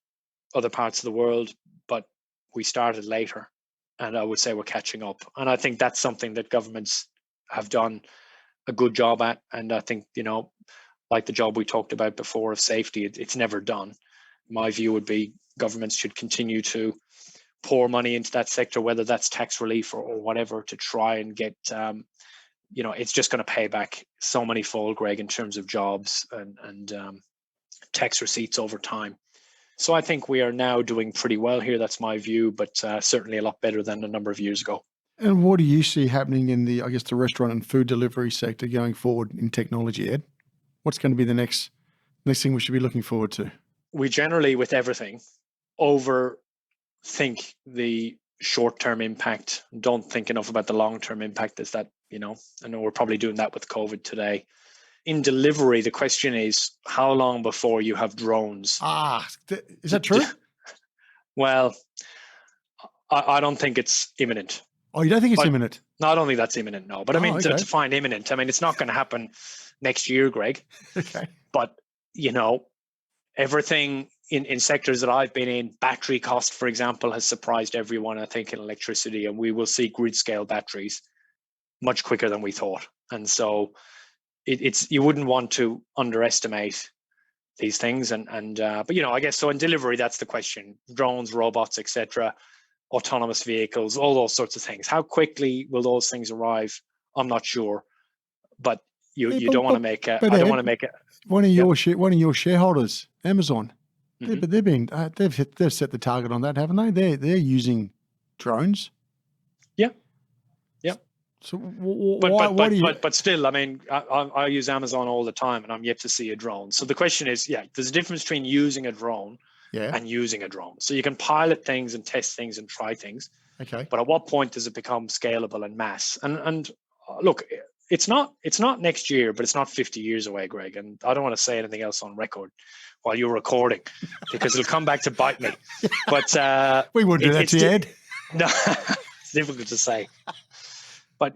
other parts of the world, but we started later, and I would say we're catching up. And I think that's something that governments have done a good job at. And I think like the job we talked about before of safety, it's never done. My view would be governments should continue to pour money into that sector, whether that's tax relief or whatever, to try and get it's just going to pay back so many fold, Greg, in terms of jobs and tax receipts over time. So I think we are now doing pretty well here. That's my view, but certainly a lot better than a number of years ago. And what do you see happening in the restaurant and food delivery sector going forward in technology, Ed? What's going to be the next thing we should be looking forward to? We generally, with everything, overthink the short-term impact. Don't think enough about the long-term impact. Is that, I know we're probably doing that with COVID today. In delivery, the question is, how long before you have drones? Is that true? Well, I don't think it's imminent. Oh, you don't think it's imminent? No, I don't think that's imminent, no. But I mean, to define imminent, I mean, it's not going to happen next year, Greg. Okay. But, everything in sectors that I've been in, battery cost, for example, has surprised everyone, I think, in electricity. And we will see grid scale batteries much quicker than we thought. And so it's you wouldn't want to underestimate these things. But I guess so in delivery, that's the question. Drones, robots, etc., autonomous vehicles, all those sorts of things. How quickly will those things arrive? I'm not sure. But you don't want to make it. I don't want to make it. One of your shareholders, Amazon, But they've set the target on that, haven't they? They're using drones. Yeah. Yeah. So why do you? But still, I mean, I use Amazon all the time, and I'm yet to see a drone. So the question is, there's a difference between using a drone and using a drone. So you can pilot things and test things and try things. Okay. But at what point does it become scalable and mass? And look, it's not next year, but it's not 50 years away, Greg. And I don't want to say anything else on record while you're recording, because it'll come back to bite me. But we wouldn't do that to you, Ed. No, it's difficult to say. But,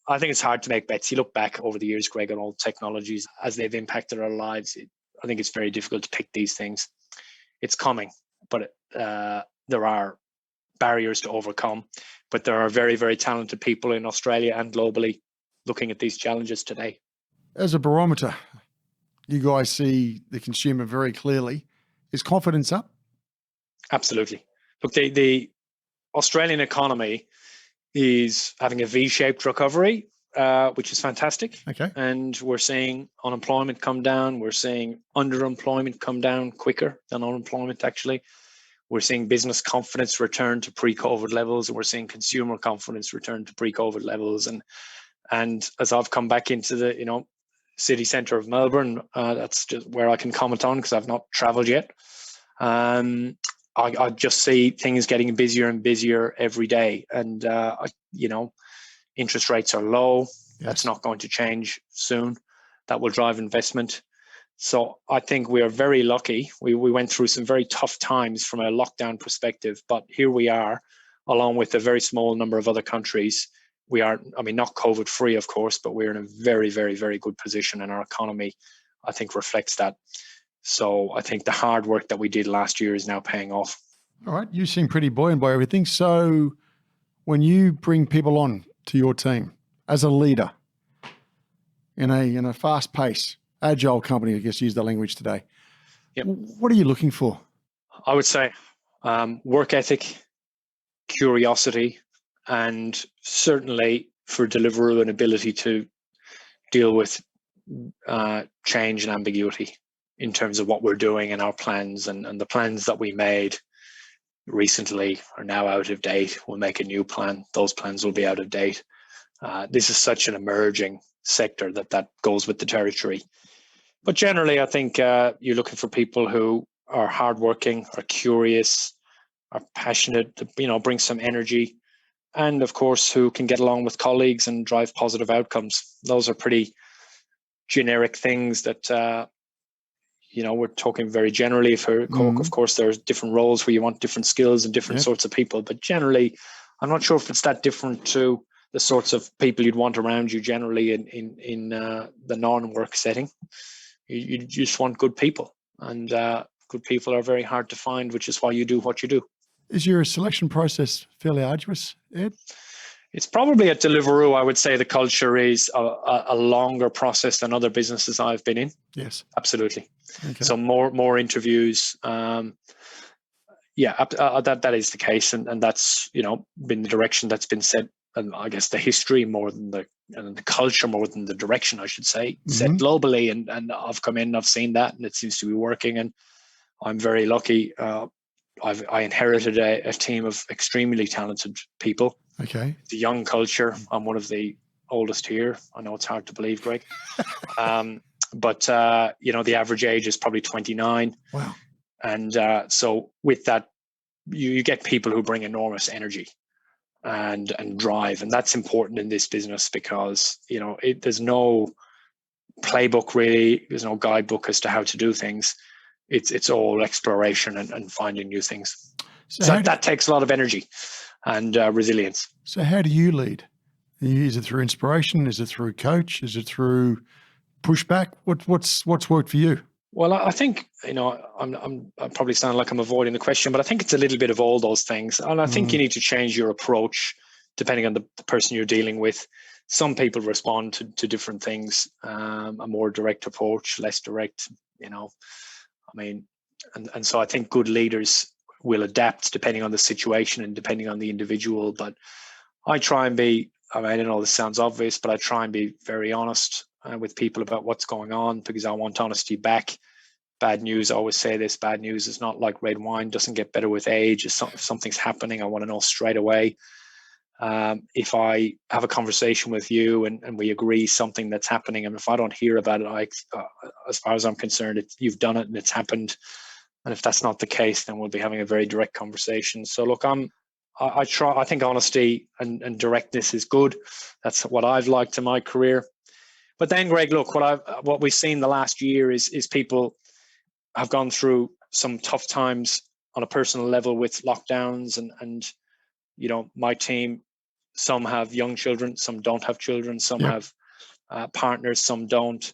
I think it's hard to make bets. You look back over the years, Greg, on all technologies as they've impacted our lives. I think it's very difficult to pick these things. It's coming, but there are barriers to overcome. But there are very, very talented people in Australia and globally looking at these challenges today. As a barometer, you guys see the consumer very clearly. Is confidence up? Absolutely. Look, the Australian economy is having a V-shaped recovery, which is fantastic. Okay. And we're seeing unemployment come down. We're seeing underemployment come down quicker than unemployment, actually. We're seeing business confidence return to pre-COVID levels, and we're seeing consumer confidence return to pre-COVID levels. And as I've come back into the city centre of Melbourne, that's just where I can comment on because I've not travelled yet. I just see things getting busier and busier every day, and interest rates are low. Yes. That's not going to change soon. That will drive investment. So I think we are very lucky. We went through some very tough times from a lockdown perspective, but here we are, along with a very small number of other countries. We are, not COVID free, of course, but we're in a very, very, very good position, and our economy, I think, reflects that. So I think the hard work that we did last year is now paying off. All right. You seem pretty buoyant by everything. So when you bring people on to your team as a leader in a fast pace, agile company, I guess use the language today. Yep. What are you looking for? I would say work ethic, curiosity, and certainly for Deliveroo, an ability to deal with change and ambiguity in terms of what we're doing and our plans, and the plans that we made recently are now out of date. We'll make a new plan. Those plans will be out of date. This is such an emerging sector that goes with the territory. But generally, I think you're looking for people who are hardworking, are curious, are passionate, bring some energy, and of course, who can get along with colleagues and drive positive outcomes. Those are pretty generic things that, we're talking very generally for Cork. Of course, there's different roles where you want different skills and different sorts of people, but generally, I'm not sure if it's that different to the sorts of people you'd want around you generally in the non-work setting. You just want good people, and good people are very hard to find, which is why you do what you do. Is your selection process fairly arduous, Ed? It's probably at Deliveroo, I would say the culture is a longer process than other businesses I've been in. Yes. Absolutely. Okay. So more interviews. That is the case. And that's, been the direction that's been set. And I guess the history more than the culture more than the direction, I should say, set globally. And I've come in, I've seen that, and it seems to be working. And I'm very lucky. I inherited a team of extremely talented people. Okay. The young culture. I'm one of the oldest here. I know it's hard to believe, Greg. But the average age is probably 29. Wow. And so with that, you get people who bring enormous energy and drive. And that's important in this business because, there's no playbook really. There's no guidebook as to how to do things. It's all exploration and finding new things. So that takes a lot of energy and resilience. So how do you lead? Is it through inspiration? Is it through coach? Is it through pushback? What's worked for you? Well, I think, I'm probably sound like I'm avoiding the question, but I think it's a little bit of all those things. And I think you need to change your approach depending on the person you're dealing with. Some people respond to different things, a more direct approach, less direct, and so I think good leaders will adapt depending on the situation and depending on the individual. But I try and be, I don't know, this sounds obvious, but I try and be very honest with people about what's going on because I want honesty back. bad news, I always say this, bad news is not like red wine, doesn't get better with age. If something's happening, I want to know straight away. If I have a conversation with you and we agree something that's happening, and if I don't hear about it, as far as I'm concerned, you've done it and it's happened. And if that's not the case, then we'll be having a very direct conversation. So look, I think honesty and directness is good. That's what I've liked in my career. But then, Greg, look, what we've seen the last year is people have gone through some tough times on a personal level with lockdowns and you know, my team, some have young children, some don't have children, some have partners, some don't.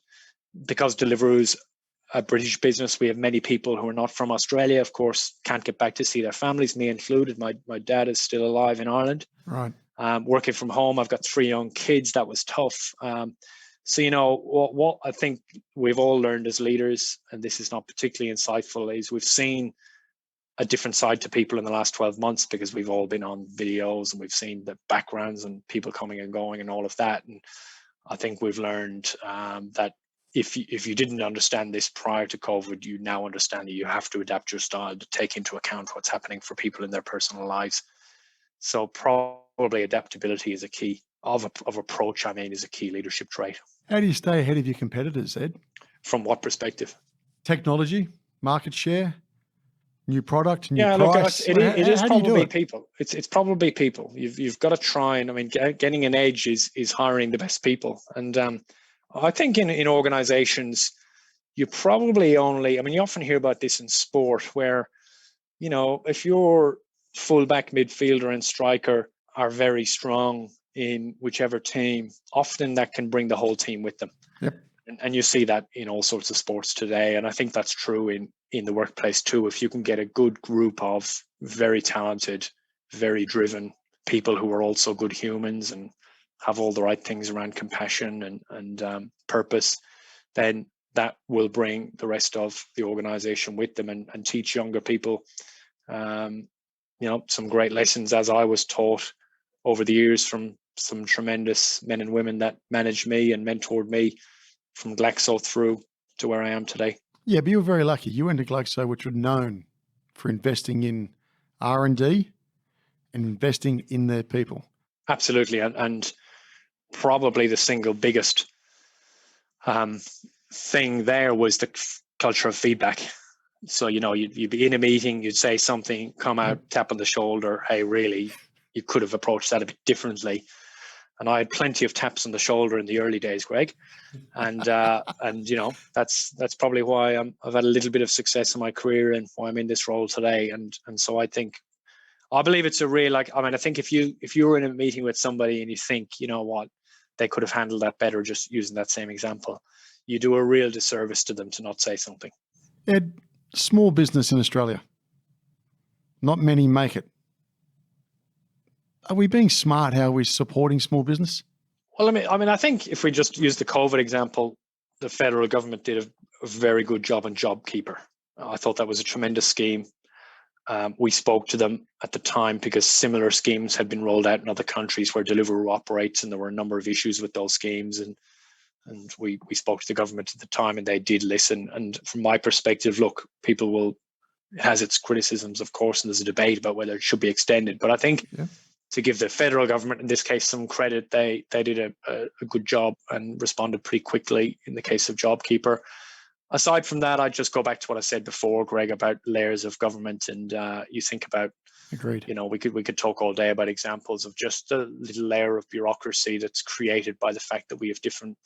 Because Deliveroo's a British business, we have many people who are not from Australia, of course, can't get back to see their families, me included. My dad is still alive in Ireland. Right. Working from home, I've got 3 young kids. That was tough. So, you know, what I think we've all learned as leaders, and this is not particularly insightful, is we've seen a different side to people in the last 12 months because we've all been on videos and we've seen the backgrounds and people coming and going and all of that. And I think we've learned that if you didn't understand this prior to COVID, you now understand that you have to adapt your style to take into account what's happening for people in their personal lives. So probably adaptability is a key of approach. I mean, is a key leadership trait. How do you stay ahead of your competitors, Ed? From what perspective? Technology, market share, new product, new price. Look, it is probably people. It's probably people. You've got to try and, I mean, getting an edge is hiring the best people. And I think in organizations, you probably only, I mean, you often hear about this in sport where, you know, if your fullback, midfielder and striker are very strong in whichever team, often that can bring the whole team with them. Yep. And you see that in all sorts of sports today. And I think that's true in the workplace too. If you can get a good group of very talented, very driven people who are also good humans and have all the right things around compassion and purpose, then that will bring the rest of the organization with them and teach younger people, you know, some great lessons, as I was taught over the years from some tremendous men and women that managed me and mentored me from Glaxo through to where I am today. Yeah, but you were very lucky. You went to Glaxo, which was known for investing in R&D and investing in their people. Absolutely. And probably the single biggest thing there was the culture of feedback. So, you know, you'd be in a meeting, you'd say something, come out, tap on the shoulder. Hey, really, you could have approached that a bit differently. And I had plenty of taps on the shoulder in the early days, Greg. And you know, that's probably why I've had a little bit of success in my career and why I'm in this role today. And so I believe it's a real, I think if you were in a meeting with somebody and you think, you know what, they could have handled that better, just using that same example, you do a real disservice to them to not say something. Ed, small business in Australia. Not many make it. Are we being smart? How are we supporting small business? Well, I think if we just use the COVID example, the federal government did a very good job on JobKeeper. I thought that was a tremendous scheme. We spoke to them at the time because similar schemes had been rolled out in other countries where Deliveroo operates, and there were a number of issues with those schemes. And we spoke to the government at the time, and they did listen. And from my perspective, look, it has its criticisms, of course, and there's a debate about whether it should be extended. But I think to give the federal government, in this case, some credit, they did a good job and responded pretty quickly in the case of JobKeeper. Aside from that, I'd just go back to what I said before, Greg, about layers of government. And you think about, agreed. You know, we could talk all day about examples of just a little layer of bureaucracy that's created by the fact that we have different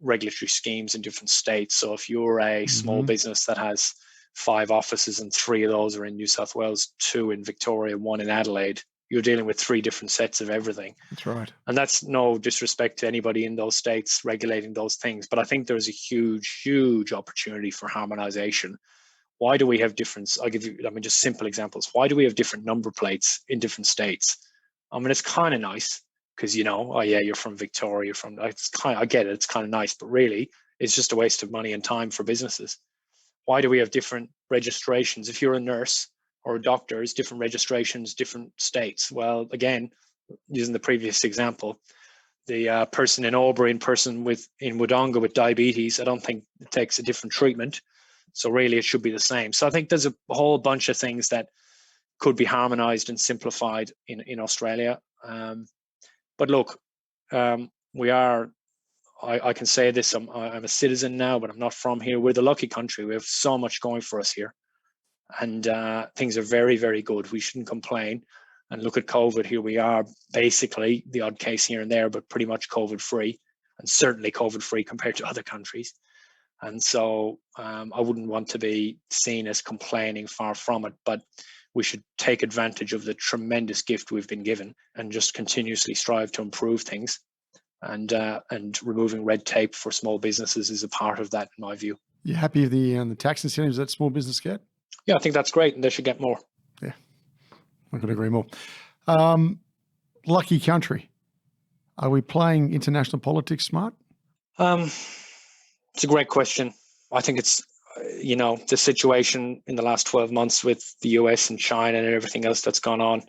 regulatory schemes in different states. So if you're a small business that has 5 offices and 3 of those are in New South Wales, 2 in Victoria, 1 in Adelaide, you're dealing with 3 different sets of everything. That's right. And that's no disrespect to anybody in those states regulating those things. But I think there's a huge, huge opportunity for harmonization. Why do we have different, I'll give you, just simple examples. Why do we have different number plates in different states? It's kind of nice because, you know, oh yeah, you're from Victoria, I get it, it's kind of nice, but really it's just a waste of money and time for businesses. Why do we have different registrations? If you're a nurse or a doctor, it's different registrations, different states. Well, again, using the previous example, the person in Albury and person in Wodonga with diabetes, I don't think it takes a different treatment So really, it should be the same. So I think there's a whole bunch of things that could be harmonized and simplified in Australia. But look, we are, I can say this, I'm a citizen now, but I'm not from here. We're the lucky country. We have so much going for us here. And things are very, very good. We shouldn't complain. And look at COVID. Here we are, basically the odd case here and there, but pretty much COVID free, and certainly COVID free compared to other countries. And so I wouldn't want to be seen as complaining, far from it, but we should take advantage of the tremendous gift we've been given and just continuously strive to improve things. And removing red tape for small businesses is a part of that, in my view. You happy with the tax incentives that small business get? Yeah, I think that's great, and they should get more. Yeah, I could agree more. Lucky country. Are we playing international politics smart? It's a great question. I think it's, the situation in the last 12 months with the US and China and everything else that's gone on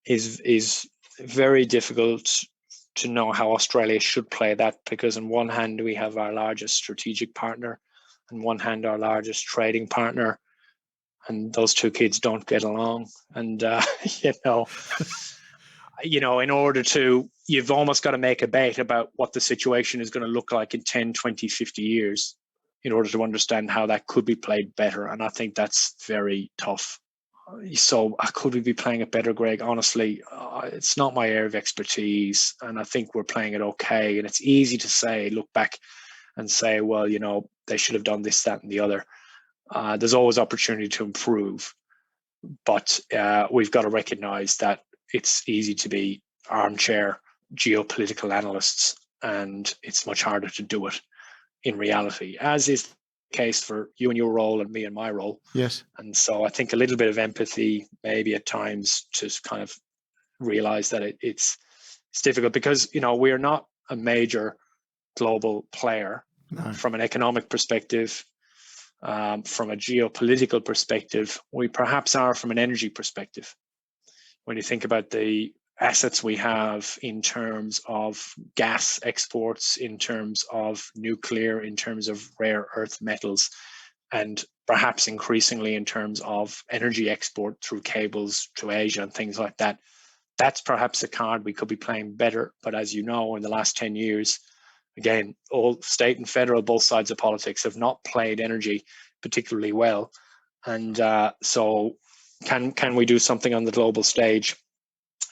is very difficult to know how Australia should play that, because on one hand, we have our largest strategic partner, on one hand, our largest trading partner, and those two kids don't get along. And, in order to, you've almost got to make a bet about what the situation is going to look like in 10, 20, 50 years in order to understand how that could be played better. And I think that's very tough. So could we be playing it better, Greg? Honestly, it's not my area of expertise. And I think we're playing it okay. And it's easy to say, look back and say, well, they should have done this, that, and the other. There's always opportunity to improve. But we've got to recognize that it's easy to be armchair geopolitical analysts, and it's much harder to do it in reality, as is the case for you and your role and me and my role. Yes. And so I think a little bit of empathy, maybe at times, to kind of realize that it's difficult, because we're not a major global player. No. From an economic perspective, from a geopolitical perspective. We perhaps are from an energy perspective. When you think about the assets we have in terms of gas exports, in terms of nuclear, in terms of rare earth metals, and perhaps increasingly in terms of energy export through cables to Asia and things like that, that's perhaps a card we could be playing better. But as you know, in the last 10 years, again, all state and federal, both sides of politics have not played energy particularly well. And so can we do something on the global stage?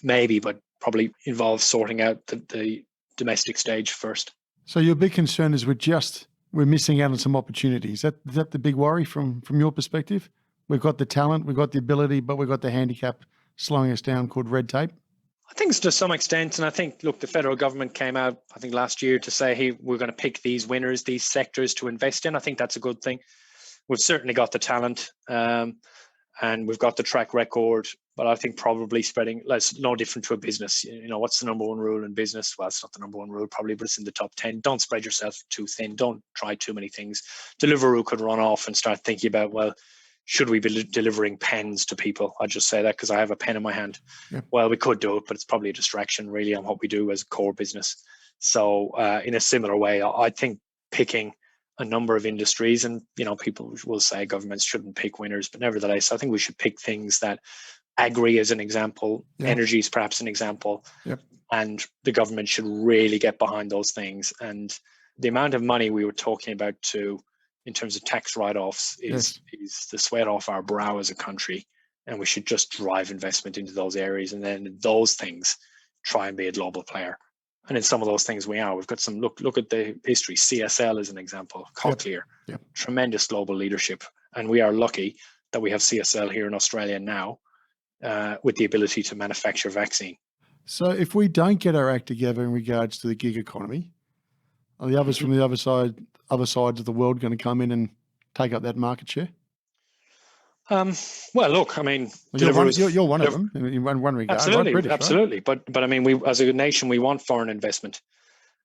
Maybe, but probably involves sorting out the domestic stage first. So your big concern is we're missing out on some opportunities. Is that the big worry from your perspective? We've got the talent, we've got the ability, but we've got the handicap slowing us down called red tape? I think to some extent, and I think, look, the federal government came out, I think last year, to say, hey, we're going to pick these winners, these sectors to invest in. I think that's a good thing. We've certainly got the talent and we've got the track record, but I think probably spreading, that's no different to a business. What's the number one rule in business? Well, it's not the number one rule probably, but it's in the top 10. Don't spread yourself too thin. Don't try too many things. Deliveroo could run off and start thinking about, well, should we be delivering pens to people? I just say that because I have a pen in my hand. Yeah. Well, we could do it, but it's probably a distraction really on what we do as a core business. So in a similar way, I think picking a number of industries, and people will say governments shouldn't pick winners, but nevertheless, I think we should pick things that agri is an example, energy is perhaps an example, and the government should really get behind those things. And the amount of money we were talking about in terms of tax write-offs is the sweat off our brow as a country, and we should just drive investment into those areas, and then those things try and be a global player. And in some of those things we are. We've got some, look at the history. CSL is an example, Cochlear, tremendous global leadership. And we are lucky that we have CSL here in Australia now with the ability to manufacture vaccine. So if we don't get our act together in regards to the gig economy, are the others from the other sides of the world going to come in and take up that market share? Well, look, I mean, you're one of them in one regard. Absolutely, right? British, absolutely. Right? But I mean, we as a nation, we want foreign investment,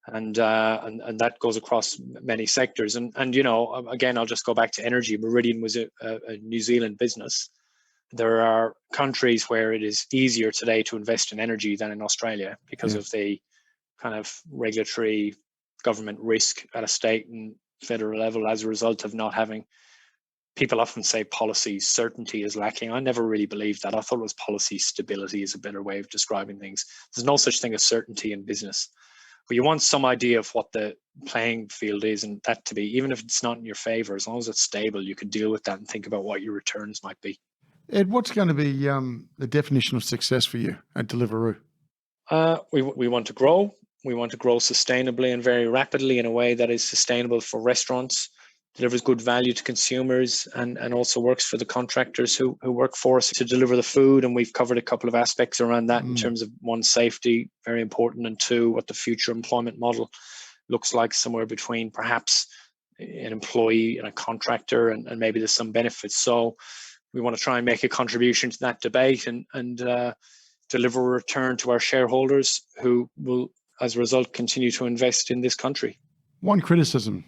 and that goes across many sectors. And again, I'll just go back to energy. Meridian was a New Zealand business. There are countries where it is easier today to invest in energy than in Australia because of the kind of regulatory government risk at a state and federal level as a result of not having people often say policy certainty is lacking. I never really believed that. I thought it was policy stability is a better way of describing things. There's no such thing as certainty in business. But you want some idea of what the playing field is, and that to be, even if it's not in your favor, as long as it's stable, you can deal with that and think about what your returns might be. Ed, what's going to be the definition of success for you at Deliveroo? We want to grow. We want to grow sustainably and very rapidly in a way that is sustainable for restaurants, delivers good value to consumers, and also works for the contractors who work for us to deliver the food. And we've covered a couple of aspects around that in terms of, one, safety, very important, and two, what the future employment model looks like, somewhere between perhaps an employee and a contractor, and maybe there's some benefits. So we want to try and make a contribution to that debate and deliver a return to our shareholders, who will, as a result, continue to invest in this country. One criticism,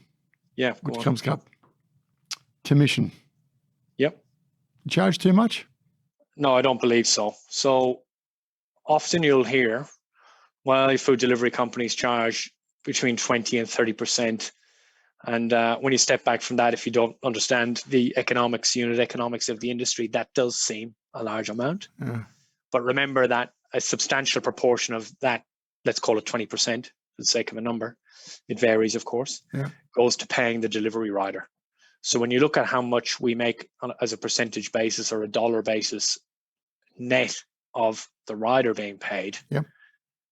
which comes up, commission. Yep. You charge too much? No, I don't believe so. So often you'll hear, well, food delivery companies charge between 20 and 30%. And when you step back from that, if you don't understand the unit economics of the industry, that does seem a large amount. Yeah. But remember that a substantial proportion of that, let's call it 20% for the sake of a number, it varies, of course, goes to paying the delivery rider. So when you look at how much we make as a percentage basis or a dollar basis net of the rider being paid,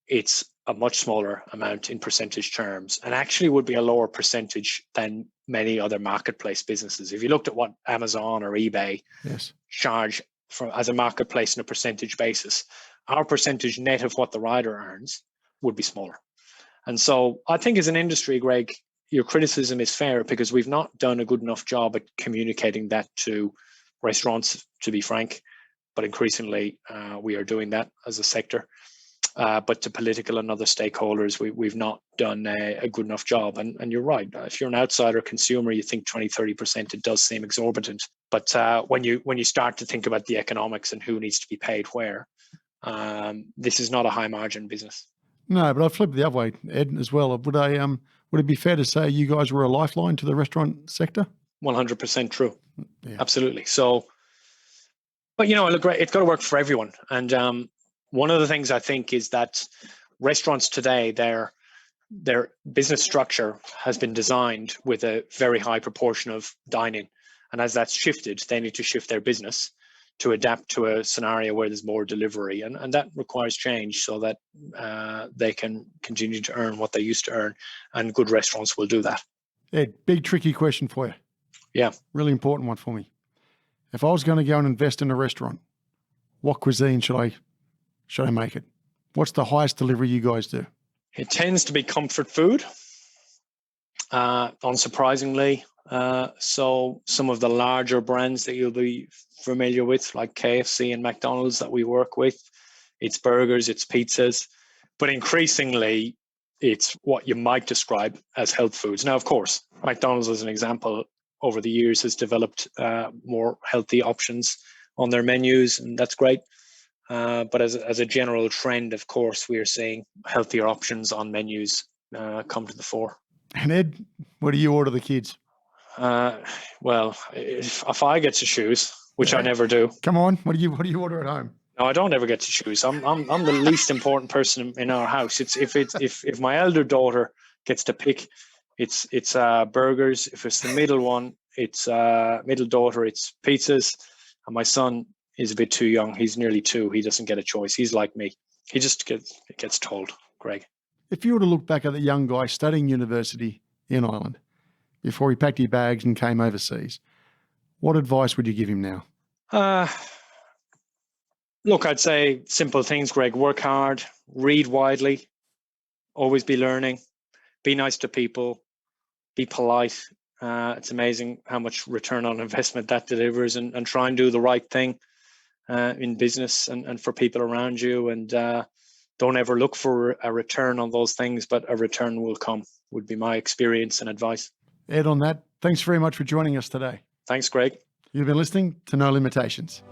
it's a much smaller amount in percentage terms, and actually would be a lower percentage than many other marketplace businesses. If you looked at what Amazon or eBay charge as a marketplace on a percentage basis, our percentage net of what the rider earns would be smaller. And so I think as an industry, Greg, your criticism is fair, because we've not done a good enough job at communicating that to restaurants, to be frank, but increasingly we are doing that as a sector. But to political and other stakeholders, we've not done a good enough job. And you're right. If you're an outsider consumer, you think 20, 30%, it does seem exorbitant. But when you start to think about the economics and who needs to be paid where, this is not a high margin business. No, but I'll flip it the other way, Ed, as well. Would it be fair to say you guys were a lifeline to the restaurant sector? 100% true. Yeah. Absolutely. So, but look, it's got to work for everyone. And one of the things I think is that restaurants today, their business structure has been designed with a very high proportion of dining. And as that's shifted, they need to shift their business to adapt to a scenario where there's more delivery. And that requires change so that they can continue to earn what they used to earn. And good restaurants will do that. Ed, big tricky question for you. Yeah. Really important one for me. If I was going to go and invest in a restaurant, what cuisine should I make it? What's the highest delivery you guys do? It tends to be comfort food, unsurprisingly. So some of the larger brands that you'll be familiar with, like KFC and McDonald's that we work with, it's burgers, it's pizzas, but increasingly it's what you might describe as health foods. Now, of course, McDonald's, as an example, over the years has developed more healthy options on their menus, and that's great. But as a general trend, of course, we are seeing healthier options on menus come to the fore. And Ed, what do you order the kids? Well, if I get to choose, which I never do. Come on, what do you order at home? No, I don't ever get to choose. I'm the least important person in our house. If my elder daughter gets to pick, it's burgers. If it's the middle one, it's middle daughter, it's pizzas. And my son is a bit too young. He's nearly 2. He doesn't get a choice. He's like me. He just gets told, Greg. If you were to look back at the young guy studying university in Ireland before he packed his bags and came overseas, what advice would you give him now? Look, I'd say simple things, Greg. Work hard, read widely, always be learning, be nice to people, be polite. It's amazing how much return on investment that delivers, and try and do the right thing in business and for people around you. And don't ever look for a return on those things, but a return will come, would be my experience and advice. Ed, on that, thanks very much for joining us today. Thanks, Greg. You've been listening to No Limitations.